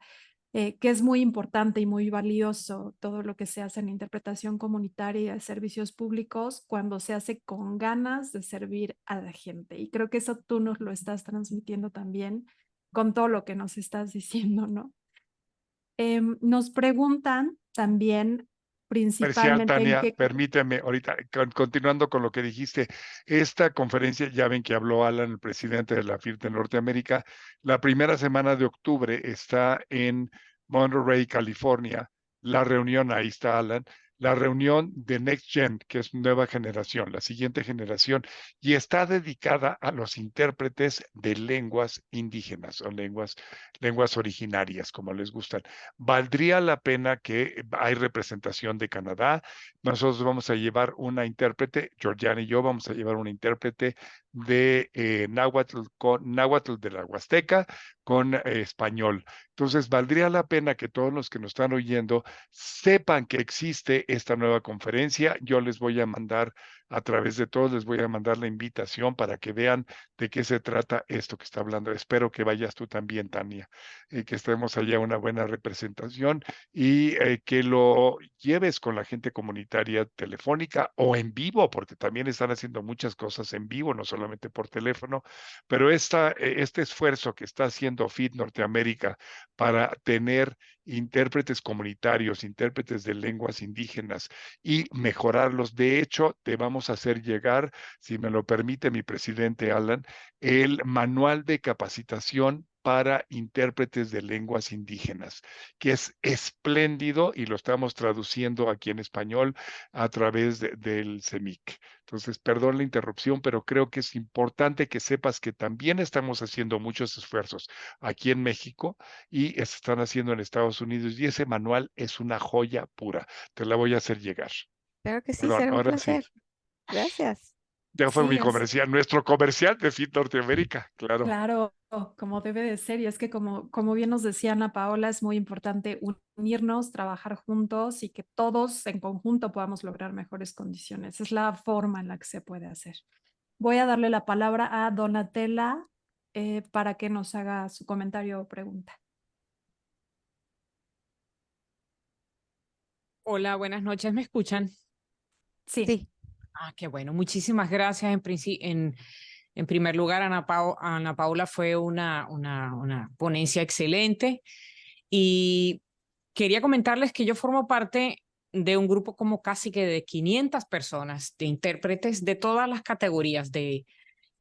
que es muy importante y muy valioso todo lo que se hace en interpretación comunitaria y de servicios públicos cuando se hace con ganas de servir a la gente. Y creo que eso tú nos lo estás transmitiendo también con todo lo que nos estás diciendo, ¿no? Nos preguntan también Comercial, principalmente en Tania, qué... permíteme ahorita, continuando con lo que dijiste, esta conferencia, ya ven que habló Alan, el presidente de la FIRT de Norteamérica, la primera semana de octubre está en Monterey, California, la reunión, ahí está Alan, la reunión de Next Gen, que es nueva generación, la siguiente generación, y está dedicada a los intérpretes de lenguas indígenas o lenguas originarias, como les gustan. Valdría la pena que hay representación de Canadá. Nosotros vamos a llevar una intérprete, Georgiana y yo vamos a llevar una intérprete de náhuatl de la Huasteca con español. Entonces, valdría la pena que todos los que nos están oyendo sepan que existe esta nueva conferencia. Yo les voy a mandar, a través de todos, les voy a mandar la invitación para que vean de qué se trata esto que está hablando. Espero que vayas tú también, Tania, que estemos allá una buena representación y que lo lleves con la gente comunitaria telefónica o en vivo, porque también están haciendo muchas cosas en vivo, no solamente por teléfono, pero este esfuerzo que está haciendo FIT Norteamérica para tener intérpretes comunitarios, intérpretes de lenguas indígenas y mejorarlos. De hecho, te vamos a hacer llegar, si me lo permite mi presidente Alan, el manual de capacitación para intérpretes de lenguas indígenas, que es espléndido y lo estamos traduciendo aquí en español a través del CEMIC. Entonces, perdón la interrupción, pero creo que es importante que sepas que también estamos haciendo muchos esfuerzos aquí en México y se están haciendo en Estados Unidos y ese manual es una joya pura. Te la voy a hacer llegar. Claro que sí, Perdón, será un ahora sí. placer. Gracias. Ya fue mi Sí, comercial, nuestro comercial de FIT Norteamérica, claro. claro, como debe de ser. Y es que como bien nos decía Ana Paola, es muy importante unirnos, trabajar juntos y que todos en conjunto podamos lograr mejores condiciones. Es la forma en la que se puede hacer. Voy a darle la palabra a Donatella para que nos haga su comentario o pregunta. Hola, buenas noches, ¿me escuchan? Sí. Sí. Ah, qué bueno, muchísimas gracias. En primer lugar, Ana Paula fue una ponencia excelente y quería comentarles que yo formo parte de un grupo como casi que de 500 personas, de intérpretes de todas las categorías,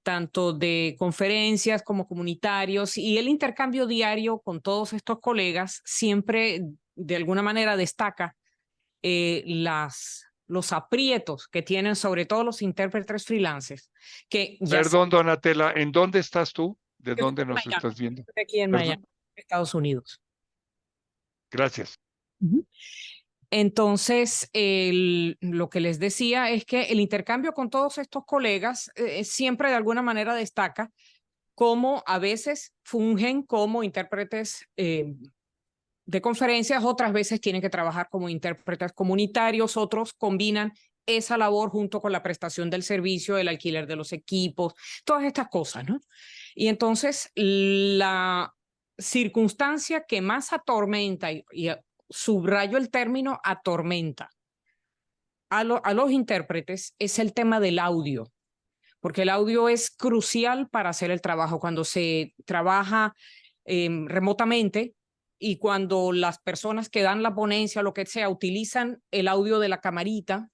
tanto de conferencias como comunitarios, y el intercambio diario con todos estos colegas siempre de alguna manera destaca los aprietos que tienen sobre todo los intérpretes freelancers, que ya Perdón, saben, Donatella, ¿en dónde estás tú? ¿De yo estoy dónde en nos Miami, estás viendo? estoy aquí en Miami, Perdón. Estados Unidos. Gracias. Ujú. Entonces, lo que les decía es que el intercambio con todos estos colegas siempre de alguna manera destaca cómo a veces fungen como intérpretes de conferencias, otras veces tienen que trabajar como intérpretes comunitarios, otros combinan esa labor junto con la prestación del servicio, el alquiler de los equipos, todas estas cosas, ¿no? Y entonces la circunstancia que más atormenta, y subrayo el término atormenta, a los intérpretes es el tema del audio, porque el audio es crucial para hacer el trabajo. Cuando se trabaja remotamente y cuando las personas que dan la ponencia o lo que sea utilizan el audio de la camarita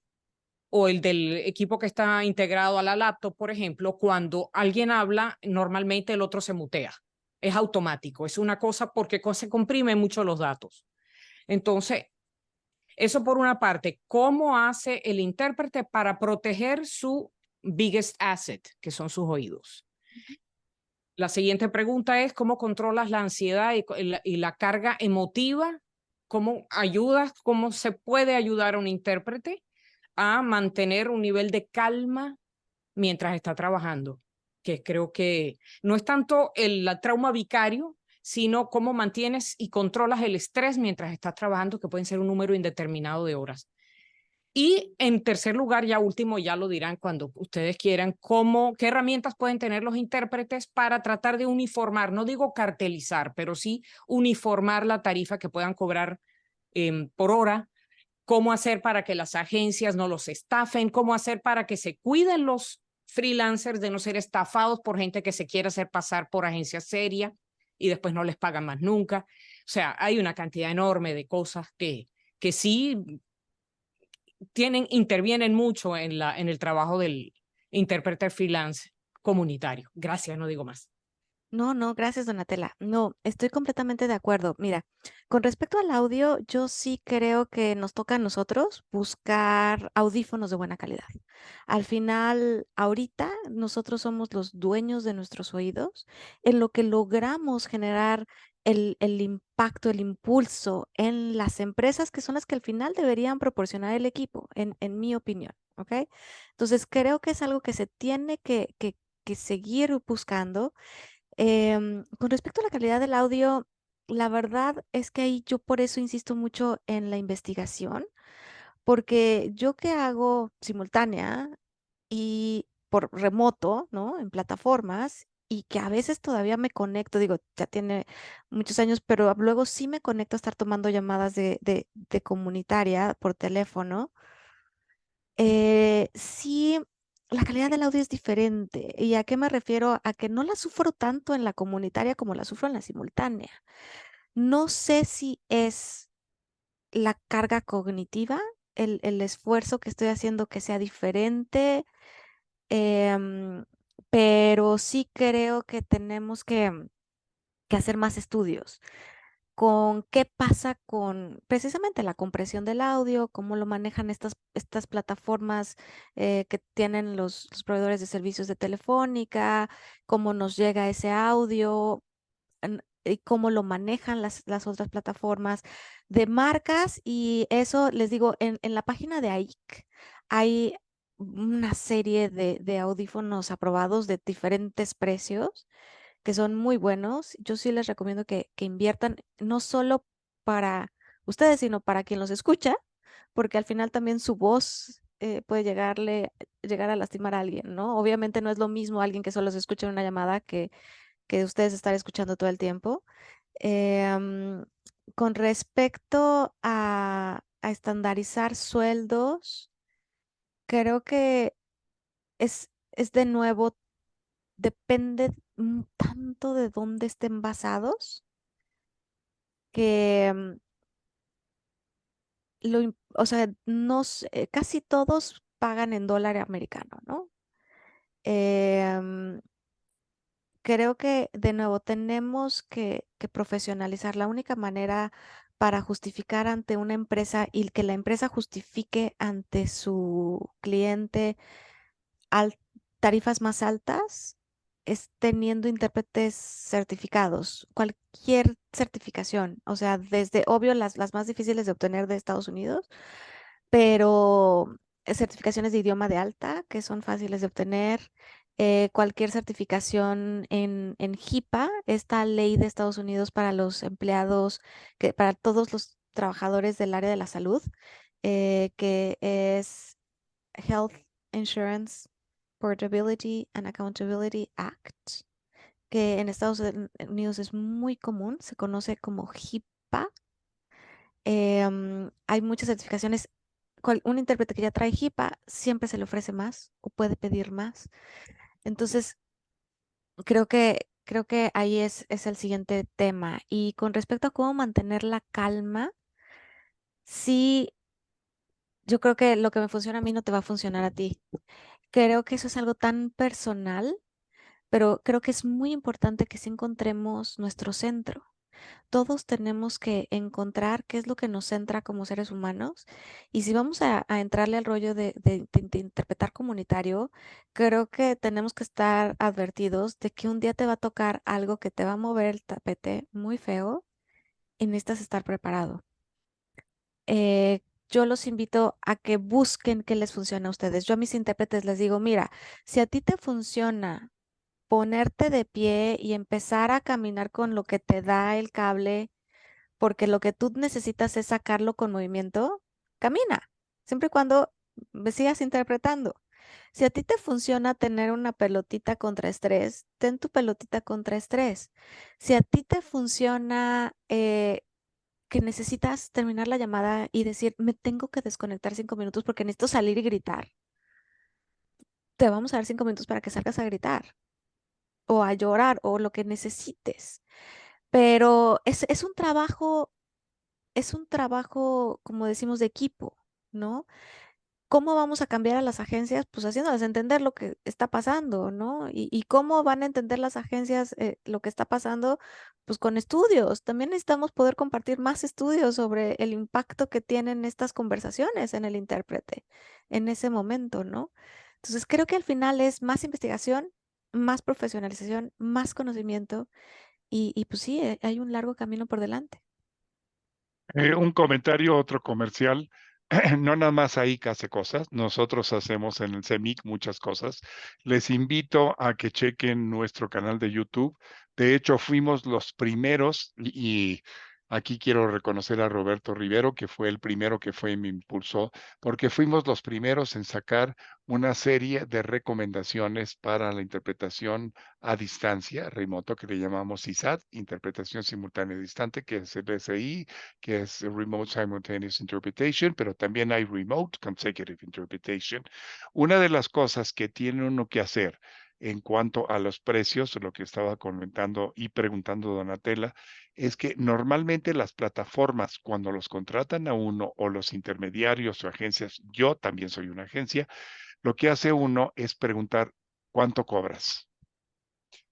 o el del equipo que está integrado a la laptop, por ejemplo, cuando alguien habla, normalmente el otro se mutea. Es automático, es una cosa porque se comprimen mucho los datos. Entonces, eso por una parte, ¿cómo hace el intérprete para proteger su biggest asset, que son sus oídos? La siguiente pregunta es, ¿cómo controlas la ansiedad y la carga emotiva? ¿Cómo ayudas, cómo se puede ayudar a un intérprete a mantener un nivel de calma mientras está trabajando? Que creo que no es tanto el trauma vicario, sino cómo mantienes y controlas el estrés mientras estás trabajando, que pueden ser un número indeterminado de horas. Y en tercer lugar, ya último, ya lo dirán cuando ustedes quieran, qué herramientas pueden tener los intérpretes para tratar de uniformar, no digo cartelizar, pero sí uniformar la tarifa que puedan cobrar por hora, cómo hacer para que las agencias no los estafen, cómo hacer para que se cuiden los freelancers de no ser estafados por gente que se quiere hacer pasar por agencia seria y después no les pagan más nunca. O sea, hay una cantidad enorme de cosas que sí intervienen mucho en el trabajo del intérprete freelance comunitario. Gracias, no digo más. No, no, gracias, Donatella. No, estoy completamente de acuerdo. Mira, con respecto al audio, yo sí creo que nos toca a nosotros buscar audífonos de buena calidad. Al final, ahorita nosotros somos los dueños de nuestros oídos, en lo que logramos generar el impacto, el impulso en las empresas que son las que al final deberían proporcionar el equipo, en mi opinión, ¿ok? Entonces, creo que es algo que se tiene que seguir buscando. Con respecto a la calidad del audio, la verdad es que ahí yo por eso insisto mucho en la investigación, porque yo que hago simultánea y por remoto, ¿no? En plataformas y que a veces todavía me conecto, digo, ya tiene muchos años, pero luego sí me conecto a estar tomando llamadas de comunitaria por teléfono. Sí, la calidad del audio es diferente. ¿Y a qué me refiero? A que no la sufro tanto en la comunitaria como la sufro en la simultánea. No sé si es la carga cognitiva, el esfuerzo que estoy haciendo que sea diferente, em, pero sí creo que tenemos que hacer más estudios con qué pasa con precisamente la compresión del audio, cómo lo manejan estas plataformas que tienen los proveedores de servicios de telefónica, cómo nos llega ese audio y cómo lo manejan las otras plataformas de marcas. Y eso les digo, en la página de AIC hay una serie de audífonos aprobados de diferentes precios que son muy buenos. Yo sí les recomiendo que inviertan no solo para ustedes, sino para quien los escucha, porque al final también su voz puede llegar a lastimar a alguien, ¿no? Obviamente no es lo mismo alguien que solo se escucha en una llamada que ustedes estar escuchando todo el tiempo. Em, con respecto a estandarizar sueldos, creo que es de nuevo depende tanto de dónde estén basados que, o sea, casi todos pagan en dólar americano, ¿no? Em, Creo que de nuevo tenemos que profesionalizar. La única manera para justificar ante una empresa y que la empresa justifique ante su cliente tarifas más altas es teniendo intérpretes certificados, cualquier certificación, o sea, desde obvio las más difíciles de obtener de Estados Unidos, pero certificaciones de idioma de alta que son fáciles de obtener, cualquier certificación en HIPAA, esta ley de Estados Unidos para los empleados, para todos los trabajadores del área de la salud, que es Health Insurance Portability and Accountability Act, que en Estados Unidos es muy común, se conoce como HIPAA. Hay muchas certificaciones. Un intérprete que ya trae HIPAA siempre se le ofrece más o puede pedir más. Entonces, creo que ahí es el siguiente tema. Y con respecto a cómo mantener la calma, sí, yo creo que lo que me funciona a mí no te va a funcionar a ti. Creo que eso es algo tan personal, pero creo que es muy importante que sí encontremos nuestro centro. Todos tenemos que encontrar qué es lo que nos centra como seres humanos. Y si vamos a entrarle al rollo de interpretar comunitario, creo que tenemos que estar advertidos de que un día te va a tocar algo que te va a mover el tapete muy feo y necesitas estar preparado. Yo los invito a que busquen qué les funciona a ustedes. Yo a mis intérpretes les digo, mira, si a ti te funciona ponerte de pie y empezar a caminar con lo que te da el cable, porque lo que tú necesitas es sacarlo con movimiento, camina, siempre y cuando me sigas interpretando. Si a ti te funciona tener una pelotita contra estrés, ten tu pelotita contra estrés. Si a ti te funciona que necesitas terminar la llamada y decir, me tengo que desconectar 5 minutos porque necesito salir y gritar, te vamos a dar 5 minutos para que salgas a gritar o a llorar o lo que necesites. Pero es un trabajo, como decimos, de equipo, ¿no? ¿Cómo vamos a cambiar a las agencias? Pues haciéndoles entender lo que está pasando, ¿no? Y cómo van a entender las agencias lo que está pasando, pues con estudios. También necesitamos poder compartir más estudios sobre el impacto que tienen estas conversaciones en el intérprete en ese momento, ¿no? Entonces creo que al final es más investigación, más profesionalización, más conocimiento y pues sí, hay un largo camino por delante. Un comentario, otro comercial. No nada más ICA hace cosas, nosotros hacemos en el CEMIC muchas cosas. Les invito a que chequen nuestro canal de YouTube. De hecho, fuimos los primeros y aquí quiero reconocer a Roberto Rivero, que fue el primero que fue y me impulsó, porque fuimos los primeros en sacar una serie de recomendaciones para la interpretación a distancia, remoto, que le llamamos ISAD, Interpretación Simultánea Distante, que es el SI, que es Remote Simultaneous Interpretation, pero también hay Remote Consecutive Interpretation. Una de las cosas que tiene uno que hacer en cuanto a los precios, lo que estaba comentando y preguntando Donatella, es que normalmente las plataformas, cuando los contratan a uno o los intermediarios o agencias, yo también soy una agencia, lo que hace uno es preguntar, ¿cuánto cobras?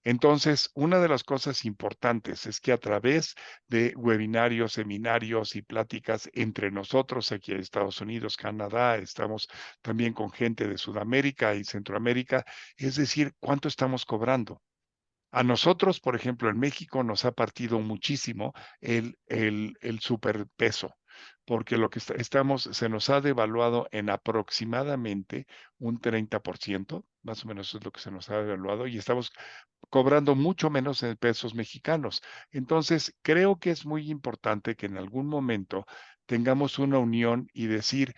Entonces, una de las cosas importantes es que a través de webinarios, seminarios y pláticas entre nosotros aquí en Estados Unidos, Canadá, estamos también con gente de Sudamérica y Centroamérica, es decir, ¿cuánto estamos cobrando? A nosotros, por ejemplo, en México nos ha partido muchísimo el superpeso, porque lo que estamos, se nos ha devaluado en aproximadamente un 30%, más o menos es lo que se nos ha devaluado, y estamos cobrando mucho menos en pesos mexicanos. Entonces, creo que es muy importante que en algún momento tengamos una unión y decir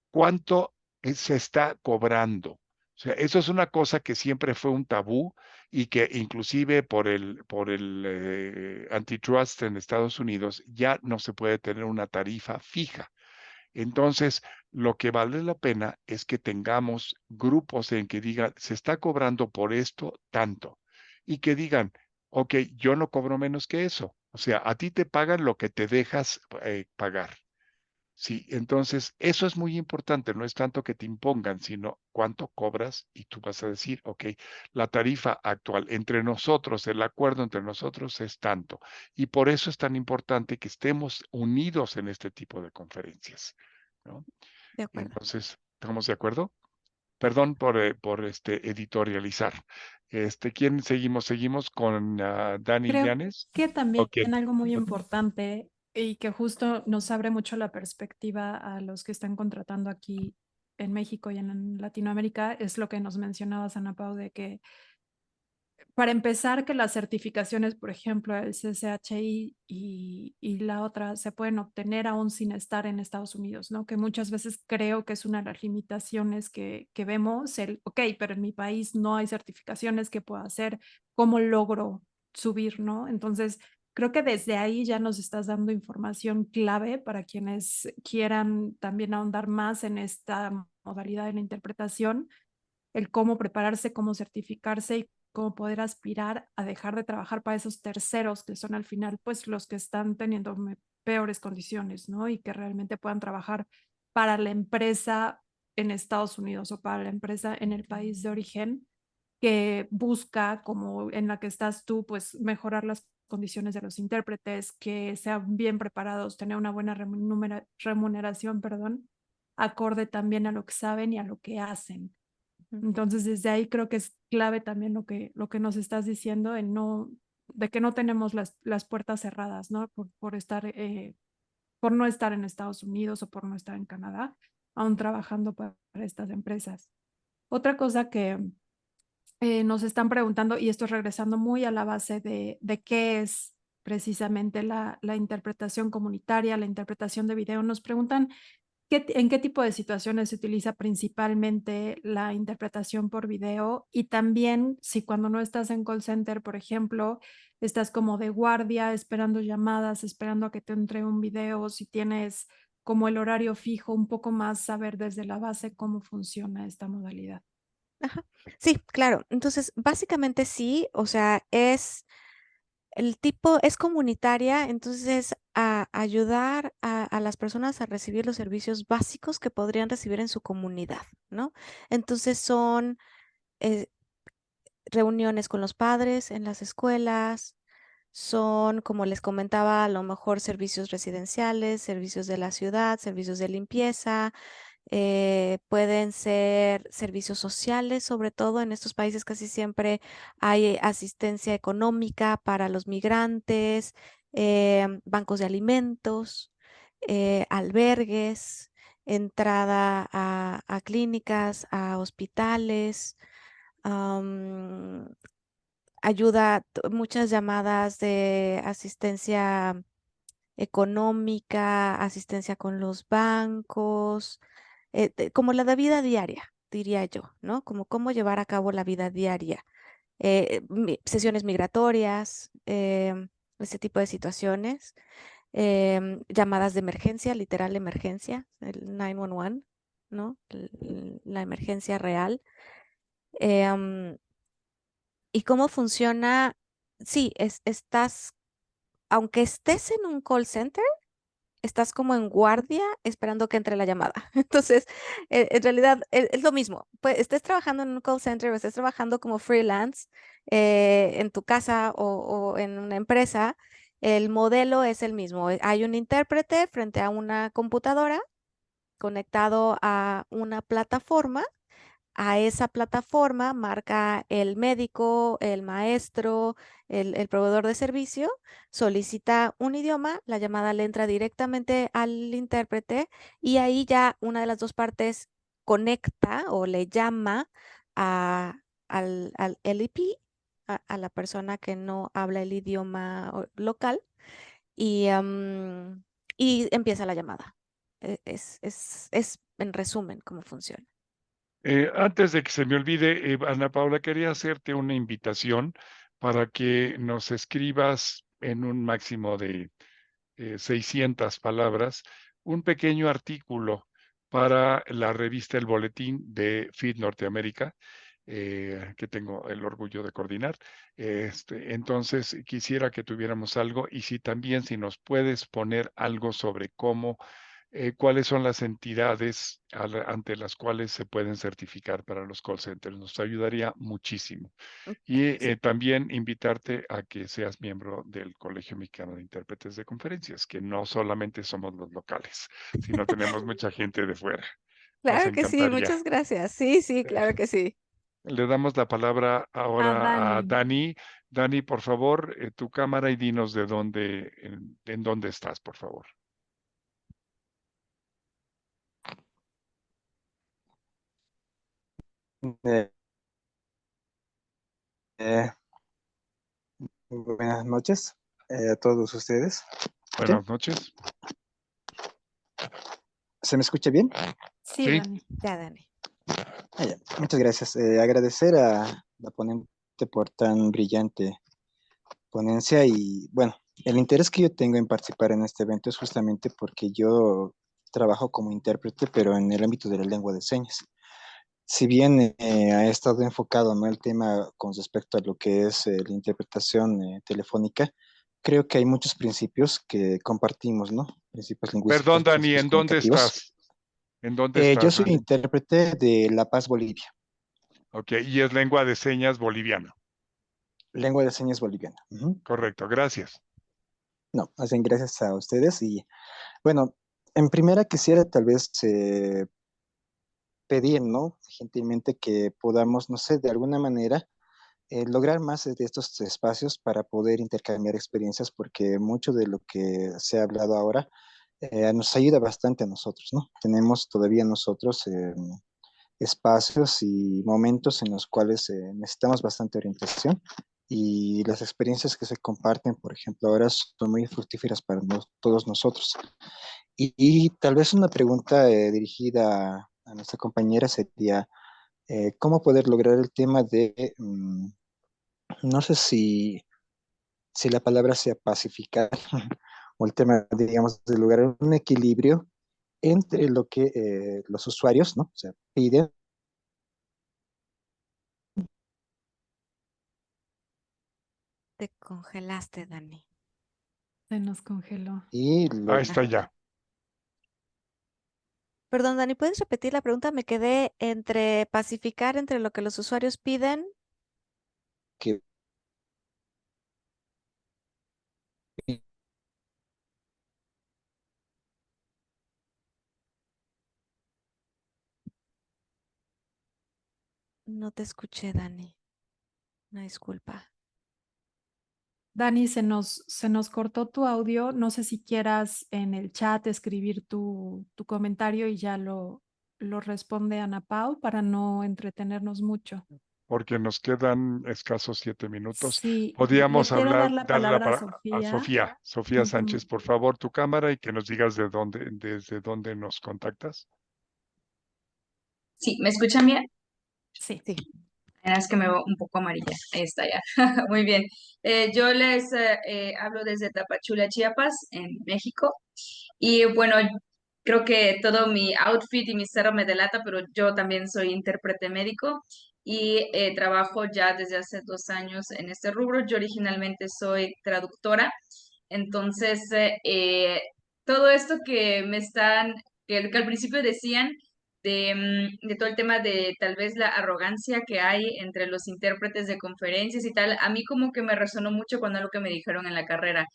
cuánto se está cobrando. O sea, eso es una cosa que siempre fue un tabú y que inclusive por el antitrust en Estados Unidos ya no se puede tener una tarifa fija. Entonces, lo que vale la pena es que tengamos grupos en que digan, se está cobrando por esto tanto, y que digan, ok, yo no cobro menos que eso. O sea, a ti te pagan lo que te dejas pagar. Sí, entonces eso es muy importante, no es tanto que te impongan, sino cuánto cobras y tú vas a decir, ok, la tarifa actual entre nosotros, el acuerdo entre nosotros es tanto. Y por eso es tan importante que estemos unidos en este tipo de conferencias, ¿no? De acuerdo. Entonces, ¿estamos de acuerdo? Perdón por editorializar. ¿Quién seguimos? Seguimos con Dani Creo Llanes. que también Ok. algo muy importante y que justo nos abre mucho la perspectiva a los que están contratando aquí en México y en Latinoamérica es lo que nos mencionabas, Ana Pau, de que para empezar, que las certificaciones, por ejemplo, el CCHI y la otra, se pueden obtener aún sin estar en Estados Unidos, ¿no? Que muchas veces creo que es una de las limitaciones que vemos, ok, pero en mi país no hay certificaciones que pueda hacer, ¿cómo logro subir, no? Entonces, creo que desde ahí ya nos estás dando información clave para quienes quieran también ahondar más en esta modalidad de la interpretación, el cómo prepararse, cómo certificarse y cómo poder aspirar a dejar de trabajar para esos terceros que son al final pues los que están teniendo peores condiciones, ¿no? Y que realmente puedan trabajar para la empresa en Estados Unidos o para la empresa en el país de origen que busca, como en la que estás tú, pues mejorar las condiciones de los intérpretes, que sean bien preparados, tener una buena remuneración, perdón, acorde también a lo que saben y a lo que hacen. Ujú. Entonces, desde ahí creo que es clave también lo que nos estás diciendo, de que no tenemos las puertas cerradas, ¿no? Por no estar en Estados Unidos o por no estar en Canadá, aún trabajando para estas empresas. Otra cosa que nos están preguntando, y esto es regresando muy a la base de qué es precisamente la interpretación comunitaria, la interpretación de video, nos preguntan ¿en qué tipo de situaciones se utiliza principalmente la interpretación por video? Y también si cuando no estás en call center, por ejemplo, estás como de guardia, esperando llamadas, esperando a que te entre un video, si tienes como el horario fijo, un poco más saber desde la base cómo funciona esta modalidad. Ajá. Sí, claro. Entonces, básicamente sí, o sea, el tipo es comunitaria, entonces a ayudar a las personas a recibir los servicios básicos que podrían recibir en su comunidad, ¿no? Entonces son eh, reuniones con los padres en las escuelas, son, como les comentaba, a lo mejor servicios residenciales, servicios de la ciudad, servicios de limpieza, pueden ser servicios sociales, sobre todo en estos países casi siempre hay asistencia económica para los migrantes, bancos de alimentos, albergues, entrada a clínicas, a hospitales, am, ayuda, muchas llamadas de asistencia económica, asistencia con los bancos, como la de vida diaria, diría yo, ¿no? Como cómo llevar a cabo la vida diaria. Sesiones migratorias, ese tipo de situaciones, llamadas de emergencia, literal emergencia, el 911, ¿no? La emergencia real. ¿Y cómo funciona? Sí, aunque estés en un call center, estás como en guardia esperando que entre la llamada. Entonces, en realidad es lo mismo. Pues estés trabajando en un call center o estés trabajando como freelance en tu casa o en una empresa, el modelo es el mismo. Hay un intérprete frente a una computadora conectado a una plataforma. A esa plataforma marca el médico, el maestro, el proveedor de servicio, solicita un idioma, la llamada le entra directamente al intérprete y ahí ya una de las dos partes conecta o le llama al LEP, a la persona que no habla el idioma local y empieza la llamada. Es en resumen cómo funciona. Antes de que se me olvide, Ana Paula, quería hacerte una invitación para que nos escribas en un máximo de 600 palabras un pequeño artículo para la revista El Boletín de FIT Norteamérica, que tengo el orgullo de coordinar. Entonces, quisiera que tuviéramos algo y si también, si nos puedes poner algo sobre cómo cuáles son las entidades ante las cuales se pueden certificar para los call centers. Nos ayudaría muchísimo. Y también invitarte a que seas miembro del Colegio Mexicano de Intérpretes de Conferencias, que no solamente somos los locales, sino tenemos mucha gente de fuera. Nos Claro que sí, encantaría. muchas gracias. Sí, sí, Eh, claro que sí. Le damos la palabra ahora a Dani. Dani. Dani, por favor, tu cámara y dinos de dónde, en dónde estás, por favor. Eh, eh, Buenas noches a todos ustedes. Buenas noches. ¿Se me escucha bien? Sí, Sí. Dani. Ya, Dani. Ya. Muchas gracias. Agradecer a la ponente por tan brillante ponencia y bueno, el interés que yo tengo en participar en este evento es justamente porque yo trabajo como intérprete, pero en el ámbito de la lengua de señas. Si bien ha estado enfocado, ¿no?, el tema con respecto a lo que es la interpretación telefónica, creo que hay muchos principios que compartimos, ¿no? Principios Perdón, lingüísticos, Dani, principios ¿en dónde comunicativos. estás? ¿En dónde Yo estás, soy Dani? intérprete de La Paz, Bolivia, Ok, y es lengua de señas boliviana. lengua de señas boliviana. Ujú. Correcto, gracias. No, hacen gracias a ustedes y bueno, en primera quisiera tal vez pedir, ¿no? Gentilmente que podamos, no sé, de alguna manera lograr más de estos espacios para poder intercambiar experiencias, porque mucho de lo que se ha hablado ahora nos ayuda bastante a nosotros, ¿no? Tenemos todavía nosotros espacios y momentos en los cuales necesitamos bastante orientación y las experiencias que se comparten, por ejemplo, ahora son muy fructíferas para todos nosotros. Y tal vez una pregunta dirigida a nuestra compañera sería, ¿cómo poder lograr el tema de, no sé si la palabra sea pacificar, o el tema, digamos, de lograr un equilibrio entre lo que los usuarios, ¿no?, o sea, piden Te congelaste, Dani. Se nos congeló. y Ahí lo está ya. Perdón, Dani, ¿puedes repetir la pregunta? Me quedé entre pacificar entre lo que los usuarios piden. que No te escuché, Dani. Una disculpa. Dani, se nos cortó tu audio. No sé si quieras en el chat escribir tu comentario y ya lo responde Ana Pau para no entretenernos mucho. Porque nos quedan escasos 7 minutos. Sí, le Podríamos quiero dar hablar, la darle palabra a a Sofía. Sofía. Sofía Sánchez, Ujú. por favor, tu cámara y que nos digas desde dónde nos contactas. Sí, ¿me escuchan bien? Sí. Sí. Es que me veo un poco amarilla. Ahí está ya. Muy bien. Yo les hablo desde Tapachula, Chiapas, en México. Y bueno, creo que todo mi outfit y mi cero me delata, pero yo también soy intérprete médico y trabajo ya desde hace 2 años en este rubro. Yo originalmente soy traductora. Entonces, todo esto que me están, que al principio decían, de todo el tema de tal vez la arrogancia que hay entre los intérpretes de conferencias y tal, a mí como que me resonó mucho cuando lo que me dijeron en la carrera,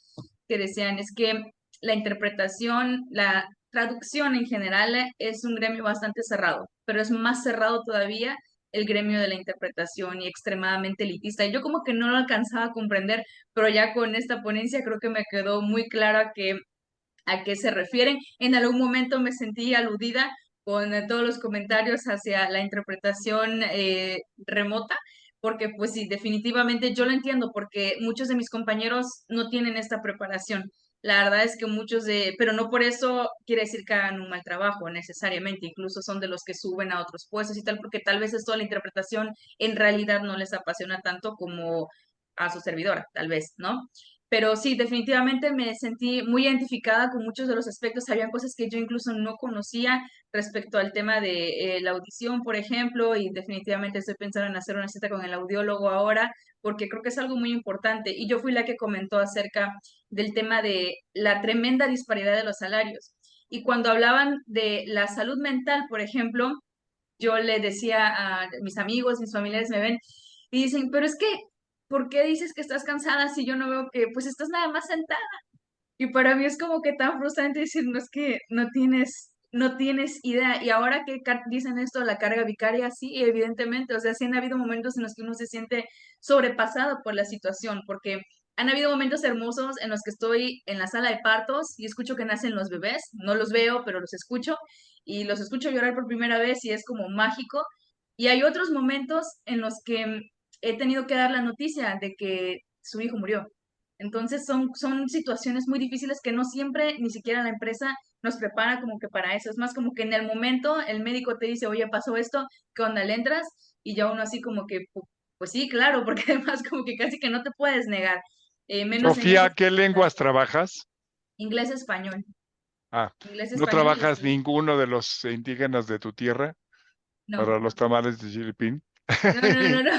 que decían es que la interpretación, la traducción en general es un gremio bastante cerrado, pero es más cerrado todavía el gremio de la interpretación y extremadamente elitista. Y yo como que no lo alcanzaba a comprender, pero ya con esta ponencia creo que me quedó muy claro a qué se refieren. En algún momento me sentí aludida con todos los comentarios hacia la interpretación remota, porque pues sí, definitivamente yo lo entiendo, porque muchos de mis compañeros no tienen esta preparación. La verdad es que pero no por eso quiere decir que hagan un mal trabajo necesariamente, incluso son de los que suben a otros puestos y tal, porque tal vez esto de la interpretación en realidad no les apasiona tanto como a su servidora, tal vez, ¿no? Pero sí, definitivamente me sentí muy identificada con muchos de los aspectos. Había cosas que yo incluso no conocía respecto al tema de la audición, por ejemplo, y definitivamente estoy pensando en hacer una cita con el audiólogo ahora, porque creo que es algo muy importante. Y yo fui la que comentó acerca del tema de la tremenda disparidad de los salarios. Y cuando hablaban de la salud mental, por ejemplo, yo le decía a mis amigos, mis familiares me ven y dicen, pero es que, ¿por qué dices que estás cansada si yo no veo que, pues estás nada más sentada? Y para mí es como que tan frustrante decir, no es que no tienes no tienes idea. Y ahora que dicen esto, la carga vicaria, sí, evidentemente, o sea, sí han habido momentos en los que uno se siente sobrepasado por la situación, porque han habido momentos hermosos en los que estoy en la sala de partos y escucho que nacen los bebés, no los veo, pero los escucho, y los escucho llorar por primera vez y es como mágico. Y hay otros momentos en los que he tenido que dar la noticia de que su hijo murió. Entonces son situaciones muy difíciles que no siempre ni siquiera la empresa nos prepara como que para eso. Es más como que en el momento el médico te dice, oye, pasó esto, ¿qué onda? ¿Le entras? Y ya uno así como que, pues sí, claro, porque además como que casi que no te puedes negar. Menos en Sofía, esas ¿qué lenguas trabajas? inglés-español. Ah, ¿no Inglés-español, trabajas ninguno de los indígenas de tu tierra no. para los tamales de chilipín? No, no, no, no,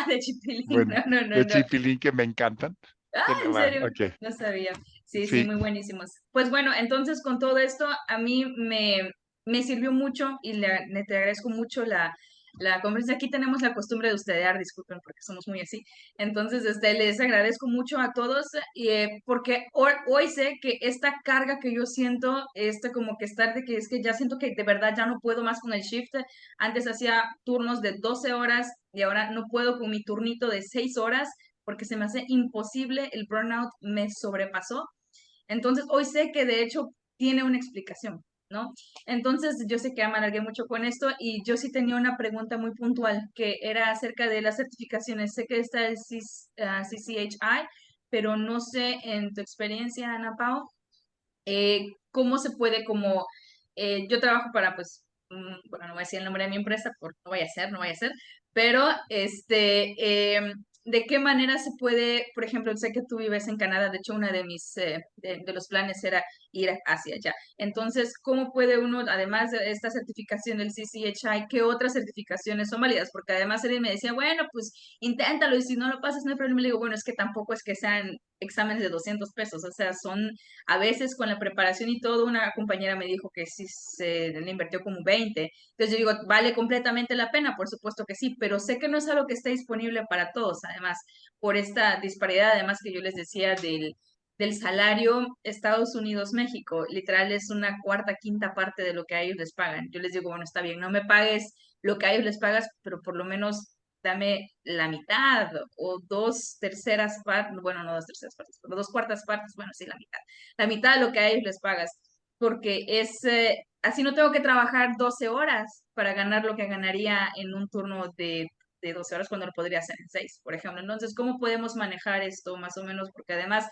de chipilín, Bueno, no, no, no, de no. chipilín que me encantan. Ah, ¿en Bueno, serio? ok, No sabía. Sí, sí, sí. muy buenísimos. Pues bueno, entonces con todo esto a mí me sirvió mucho y te agradezco mucho la conferencia. Aquí tenemos la costumbre de ustedear, disculpen porque somos muy así. Entonces, les agradezco mucho a todos porque hoy sé que esta carga que yo siento, como que estar de que es que ya siento que de verdad ya no puedo más con el shift. Antes hacía turnos de 12 horas y ahora no puedo con mi turnito de 6 horas porque se me hace imposible, el burnout me sobrepasó. Entonces, hoy sé que de hecho tiene una explicación, ¿no? Entonces, yo sé que me alargué mucho con esto y yo sí tenía una pregunta muy puntual que era acerca de las certificaciones. Sé que está el CCHI, pero no sé en tu experiencia, Ana Pao, cómo se puede, como yo trabajo para, pues, bueno, no voy a decir el nombre de mi empresa, porque no vaya a ser, pero ¿de qué manera se puede, por ejemplo, sé que tú vives en Canadá, de hecho, una de mis, de los planes era ir hacia allá. Entonces, ¿cómo puede uno, además de esta certificación del CCHI, qué otras certificaciones son válidas? Porque además él me decía, bueno, pues inténtalo y si no lo pasas no hay problema. Le digo, bueno, es que tampoco es que sean exámenes de 200 pesos, o sea, son a veces con la preparación y todo, una compañera me dijo que sí se le invirtió como 20. Entonces yo digo, vale completamente la pena, por supuesto que sí, pero sé que no es algo que esté disponible para todos, además, por esta disparidad, además que yo les decía del salario Estados Unidos-México, literal es una cuarta, quinta parte de lo que a ellos les pagan. Yo les digo, bueno, está bien, no me pagues lo que a ellos les pagas, pero por lo menos dame la mitad o 2/3 partes, bueno, no 2/3 partes, pero 2/4 partes, bueno, sí, la mitad de lo que a ellos les pagas, porque así no tengo que trabajar 12 horas para ganar lo que ganaría en un turno de 12 horas cuando lo podría hacer en 6, por ejemplo. Entonces, ¿cómo podemos manejar esto más o menos? Porque además,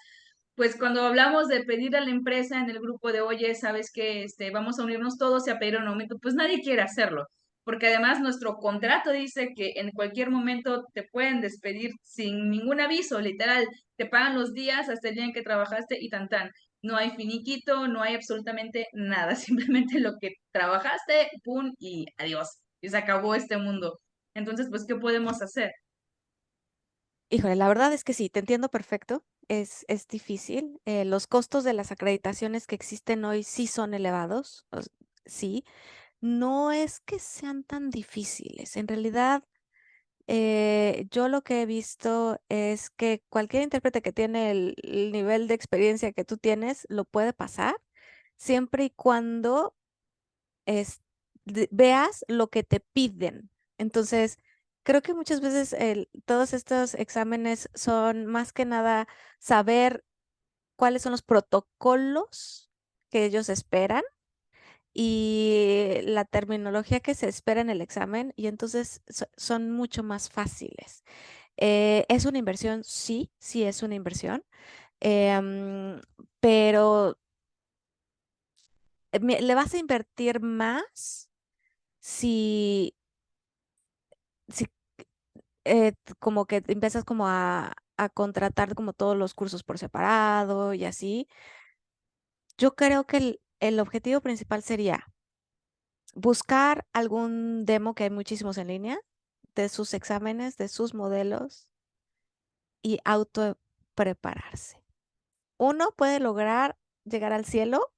pues cuando hablamos de pedir a la empresa en el grupo de, oye, sabes que vamos a unirnos todos y a pedir un aumento, pues nadie quiere hacerlo, porque además nuestro contrato dice que en cualquier momento te pueden despedir sin ningún aviso, literal, te pagan los días hasta el día en que trabajaste y tan tan. No hay finiquito, no hay absolutamente nada, simplemente lo que trabajaste, pum, y adiós. Y se acabó este mundo. Entonces, pues, ¿qué podemos hacer? Híjole, la verdad es que sí, te entiendo perfecto. Es difícil. Los costos de las acreditaciones que existen hoy sí son elevados. Sí, no es que sean tan difíciles. En realidad, yo lo que he visto es que cualquier intérprete que tiene el nivel de experiencia que tú tienes lo puede pasar siempre y cuando veas lo que te piden. Entonces, creo que muchas veces todos estos exámenes son más que nada saber cuáles son los protocolos que ellos esperan y la terminología que se espera en el examen, y entonces son mucho más fáciles. ¿Es una inversión? Sí, sí es una inversión, pero le vas a invertir más si, si como que empiezas como a contratar como todos los cursos por separado y así. Yo creo que el objetivo principal sería buscar algún demo, que hay muchísimos en línea, de sus exámenes, de sus modelos y auto prepararse. Uno puede lograr llegar al cielo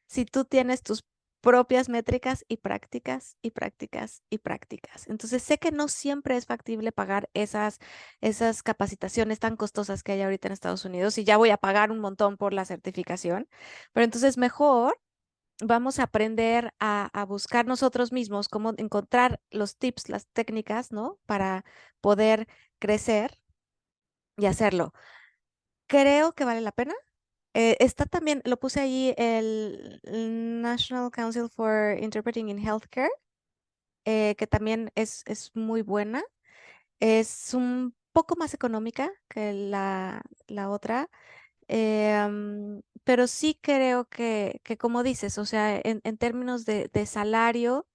si tú tienes tus propias métricas y prácticas y prácticas y prácticas. Entonces sé que no siempre es factible pagar esas capacitaciones tan costosas que hay ahorita en Estados Unidos y ya voy a pagar un montón por la certificación, pero entonces mejor vamos a aprender a buscar nosotros mismos cómo encontrar los tips, las técnicas, ¿no? Para poder crecer y hacerlo. Creo que vale la pena. Está también, lo puse ahí, el National Council for Interpreting in Healthcare, que también es muy buena. Es un poco más económica que la otra, pero sí creo que como dices, o sea, en términos de salario,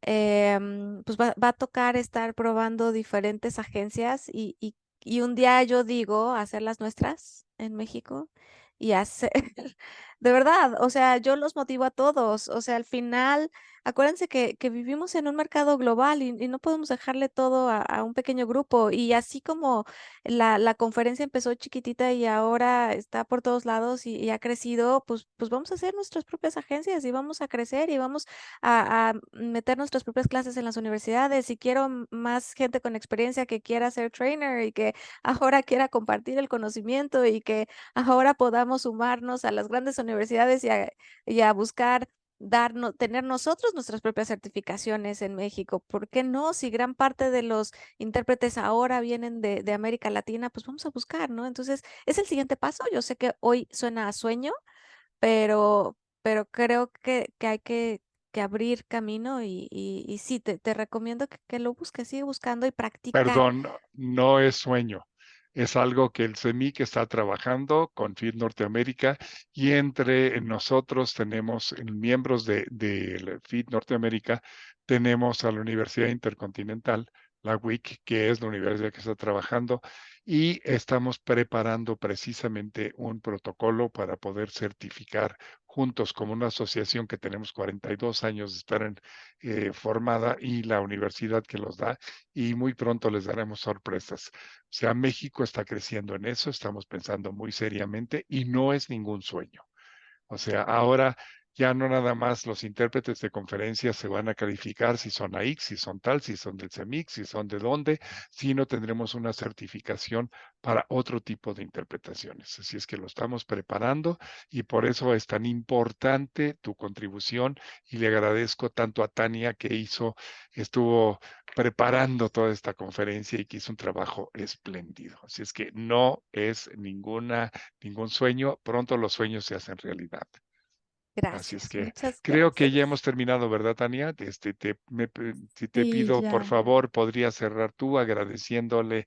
pues va a tocar estar probando diferentes agencias y un día yo digo hacer las nuestras en México y hacer, de verdad, o sea, yo los motivo a todos, o sea, al final, acuérdense que vivimos en un mercado global y no podemos dejarle todo a un pequeño grupo y así como la conferencia empezó chiquitita y ahora está por todos lados y ha crecido, pues vamos a hacer nuestras propias agencias y vamos a crecer y vamos a meter nuestras propias clases en las universidades y quiero más gente con experiencia que quiera ser trainer y que ahora quiera compartir el conocimiento y que ahora podamos sumarnos a las grandes universidades y a buscar tener nosotros nuestras propias certificaciones en México. ¿Por qué no? Si gran parte de los intérpretes ahora vienen de América Latina, pues vamos a buscar, ¿no? Entonces, es el siguiente paso. Yo sé que hoy suena a sueño, pero creo que hay que abrir camino y sí, te recomiendo que lo busques, sigue buscando y practica. Perdón, no es sueño. Es algo que el CEMIC está trabajando con FIT Norteamérica y entre nosotros tenemos miembros de FIT Norteamérica, tenemos a la Universidad Intercontinental, la WIC, que es la universidad que está trabajando, y estamos preparando precisamente un protocolo para poder certificar juntos como una asociación que tenemos 42 años de estar formada y la universidad que los da y muy pronto les daremos sorpresas. O sea, México está creciendo en eso, estamos pensando muy seriamente y no es ningún sueño. O sea, ahora ya no nada más los intérpretes de conferencias se van a calificar si son AIC, si son tal, si son del CEMIC, si son de dónde, sino tendremos una certificación para otro tipo de interpretaciones. Así es que lo estamos preparando y por eso es tan importante tu contribución y le agradezco tanto a Tania que estuvo preparando toda esta conferencia y que hizo un trabajo espléndido. Así es que no es ningún sueño, pronto los sueños se hacen realidad. Así es Gracias, que muchas creo que gracias. ya hemos terminado, ¿verdad, Tania? Si te Sí, pido, por ya. favor, podrías cerrar tú agradeciéndole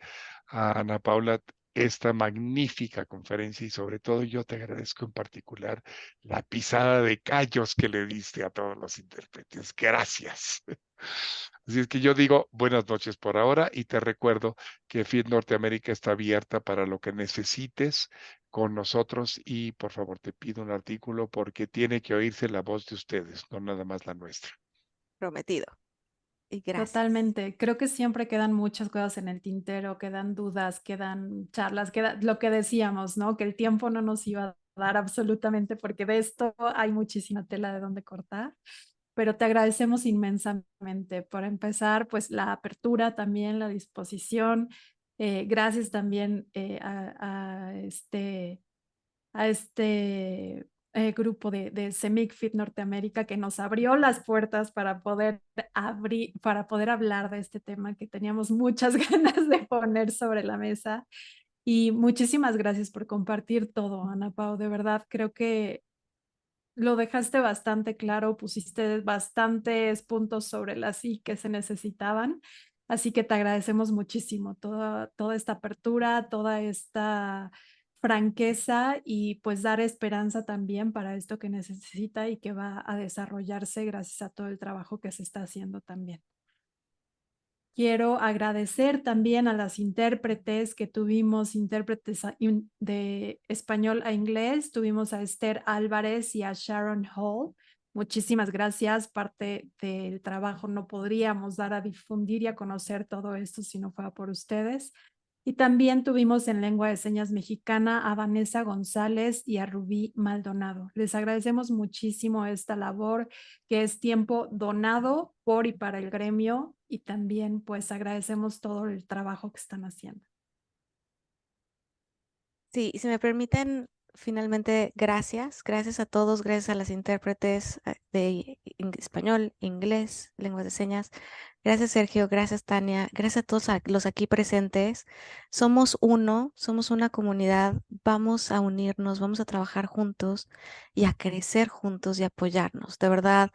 a Ana Paula esta magnífica conferencia y sobre todo yo te agradezco en particular la pisada de callos que le diste a todos los intérpretes. Gracias. Así es que yo digo buenas noches por ahora y te recuerdo que FIT Norteamérica está abierta para lo que necesites con nosotros y por favor te pido un artículo porque tiene que oírse la voz de ustedes, no nada más la nuestra. Prometido. Y gracias. Totalmente. Creo que siempre quedan muchas cosas en el tintero, quedan dudas, quedan charlas, queda lo que decíamos, ¿no? Que el tiempo no nos iba a dar absolutamente porque de esto hay muchísima tela de donde cortar, pero te agradecemos inmensamente. Por empezar, pues la apertura también, la disposición. Gracias también a este grupo de CEMIC Fit Norteamérica que nos abrió las puertas para poder hablar de este tema que teníamos muchas ganas de poner sobre la mesa. Y muchísimas gracias por compartir todo, Ana Pau. De verdad, creo que lo dejaste bastante claro, pusiste bastantes puntos sobre las I que se necesitaban. Así que te agradecemos muchísimo toda esta apertura, toda esta franqueza y pues dar esperanza también para esto que necesita y que va a desarrollarse gracias a todo el trabajo que se está haciendo también. Quiero agradecer también a las intérpretes que tuvimos, intérpretes de español a inglés. Tuvimos a Esther Álvarez y a Sharon Hall. Muchísimas gracias. Parte del trabajo no podríamos dar a difundir y a conocer todo esto si no fuera por ustedes. Y también tuvimos en lengua de señas mexicana a Vanessa González y a Rubí Maldonado. Les agradecemos muchísimo esta labor, que es tiempo donado por y para el gremio, y también pues agradecemos todo el trabajo que están haciendo. Sí, si me permiten finalmente, gracias. Gracias a todos, gracias a las intérpretes de español, inglés, lenguas de señas. Gracias, Sergio. Gracias, Tania. Gracias a todos los aquí presentes. Somos uno, somos una comunidad. Vamos a unirnos, vamos a trabajar juntos y a crecer juntos y apoyarnos. De verdad,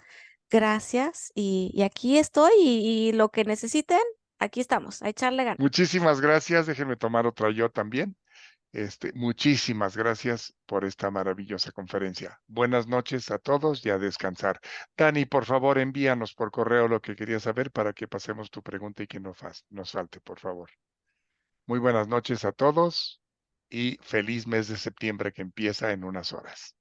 gracias. Y aquí estoy y lo que necesiten, aquí estamos, a echarle ganas. Muchísimas gracias. Déjenme tomar otra yo también. Muchísimas gracias por esta maravillosa conferencia. Buenas noches a todos y a descansar. Dani, por favor, envíanos por correo lo que querías saber para que pasemos tu pregunta y que no nos falte, por favor. Muy buenas noches a todos y feliz mes de septiembre que empieza en unas horas.